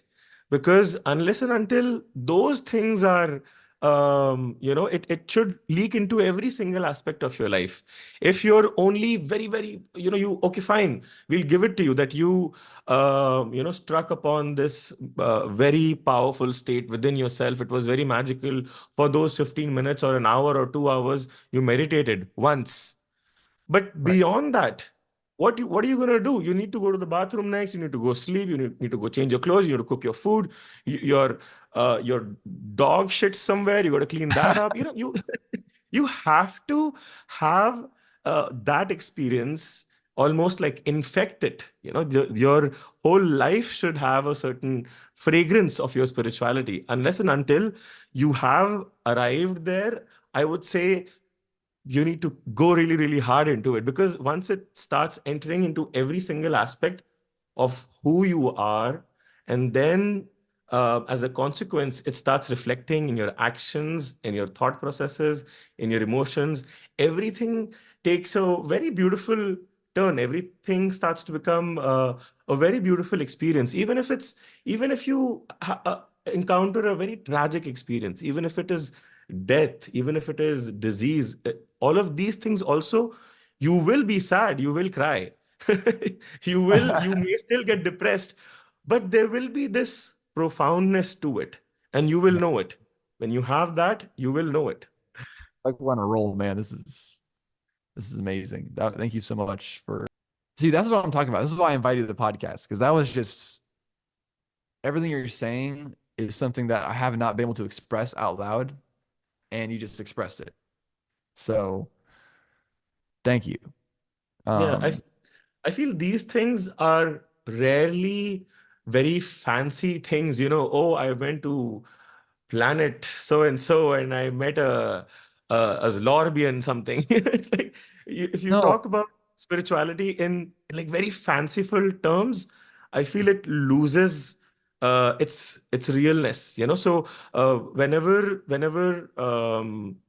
Because unless and until those things are, it should leak into every single aspect of your life. If you're only very, very, okay, fine, we'll give it to you that you, struck upon this very powerful state within yourself. It was very magical for those 15 minutes or an hour or 2 hours. You meditated once, but Right. beyond that, what are you gonna do? You need to go to the bathroom next. You need to go sleep. You need to go change your clothes. You need to cook your food. Your dog shits somewhere. You got to clean that up. You you have to have that experience almost like infect it. Your whole life should have a certain fragrance of your spirituality. Unless and until you have arrived there, I would say you need to go really, really hard into it, because once it starts entering into every single aspect of who you are, and then as a consequence, it starts reflecting in your actions, in your thought processes, in your emotions. Everything takes a very beautiful turn. Everything starts to become a very beautiful experience, even if you encounter a very tragic experience, even if it is death, even if it is disease, all of these things also, you will be sad, you will cry, you may still get depressed, but there will be this profoundness to it, and you will Yeah. know it. When you have that, you will know it. Like on a roll, man. This is amazing. Thank you so much for see, that's what I'm talking about. This is why I invited you to the podcast, because that was just everything you're saying is something that I have not been able to express out loud, and you just expressed it. So thank you. Yeah, Um, I feel these things are rarely very fancy things. Oh, I went to planet so and so and I met a Zlorbian something. It's like, if you no, talk about spirituality in like very fanciful terms, I feel it loses its realness. So whenever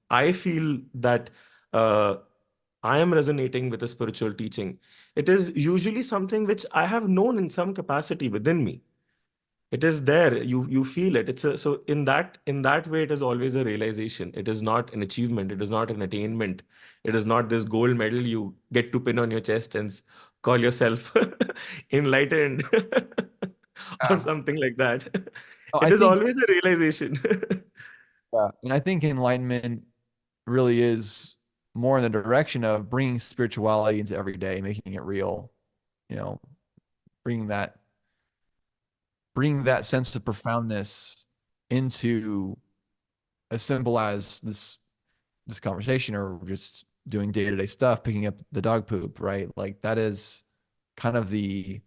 I feel that uh, I am resonating with a spiritual teaching, it is usually something which I have known in some capacity within me. It is there. You feel it. So in that way, it is always a realization. It is not an achievement. It is not an attainment. It is not this gold medal you get to pin on your chest and call yourself enlightened or yeah. something like that. Oh, It I is think, always a realization. yeah, and I think enlightenment really is more in the direction of bringing spirituality into every day, making it real. You know, bringing that bringing that sense of profoundness into as simple as this conversation or just doing day-to-day stuff, picking up the dog poop, right? Like that is kind of the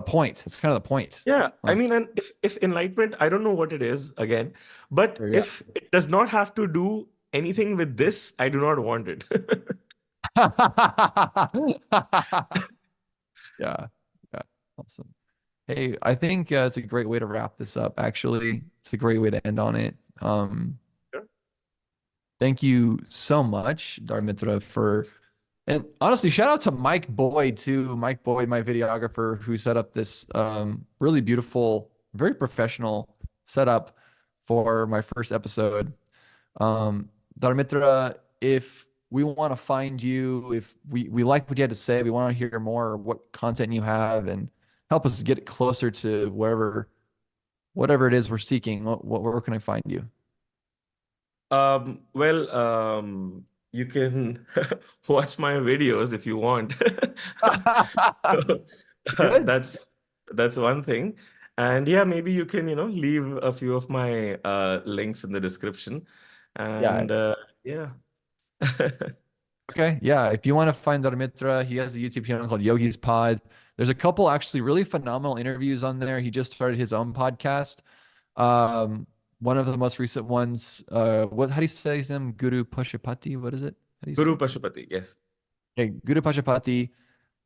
point. It's kind of the point. Yeah, I Um, mean, and if enlightenment, I don't know what it is again, but yeah. if it does not have to do anything with this, I do not want it. Yeah. Yeah. Awesome. Hey, I think it's a great way to wrap this up, actually. It's a great way to end on it. Thank you so much, Dharmitra, and honestly, shout out to Mike Boyd too. Mike Boyd, my videographer, who set up this really beautiful, very professional setup for my first episode. Dharmitra, if we want to find you, if we like what you had to say, we want to hear more what content you have and help us get closer to whatever it is we're seeking, where can I find you? Well, you can watch my videos if you want. So, Good. that's one thing. And yeah, maybe you can, leave a few of my links in the description. Yeah. And yeah. Okay. Yeah. If you want to find Dharmitra, he has a YouTube channel called Yogis Pod. There's a couple actually really phenomenal interviews on there. He just started his own podcast. One of the most recent ones, how do you say his name? Guru Pashupati. What is it? How do you say Guru it? Pashupati, yes. Okay, Guru Pashupati.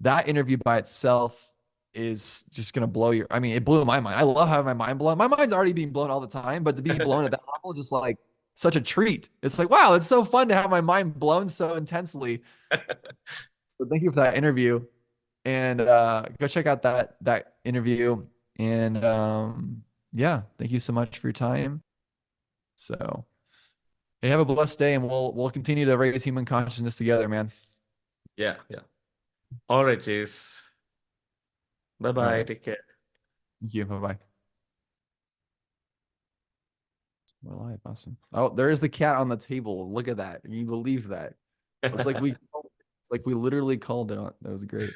That interview by itself. is just gonna blow your. I mean, it blew my mind. I love having my mind blown. My mind's already being blown all the time, but to be blown at that level, just like such a treat. It's like, wow, it's so fun to have my mind blown so intensely. So thank you for that interview, and go check out that interview. And yeah, thank you so much for your time. So hey, have a blessed day, and we'll continue to raise human consciousness together, man. Yeah, yeah. All right, Chase. Bye All bye. right. Take care. Thank you. Bye bye. We're live. Awesome. Oh, there is the cat on the table. Look at that. Can you believe that? It's like we literally called it on. That was great.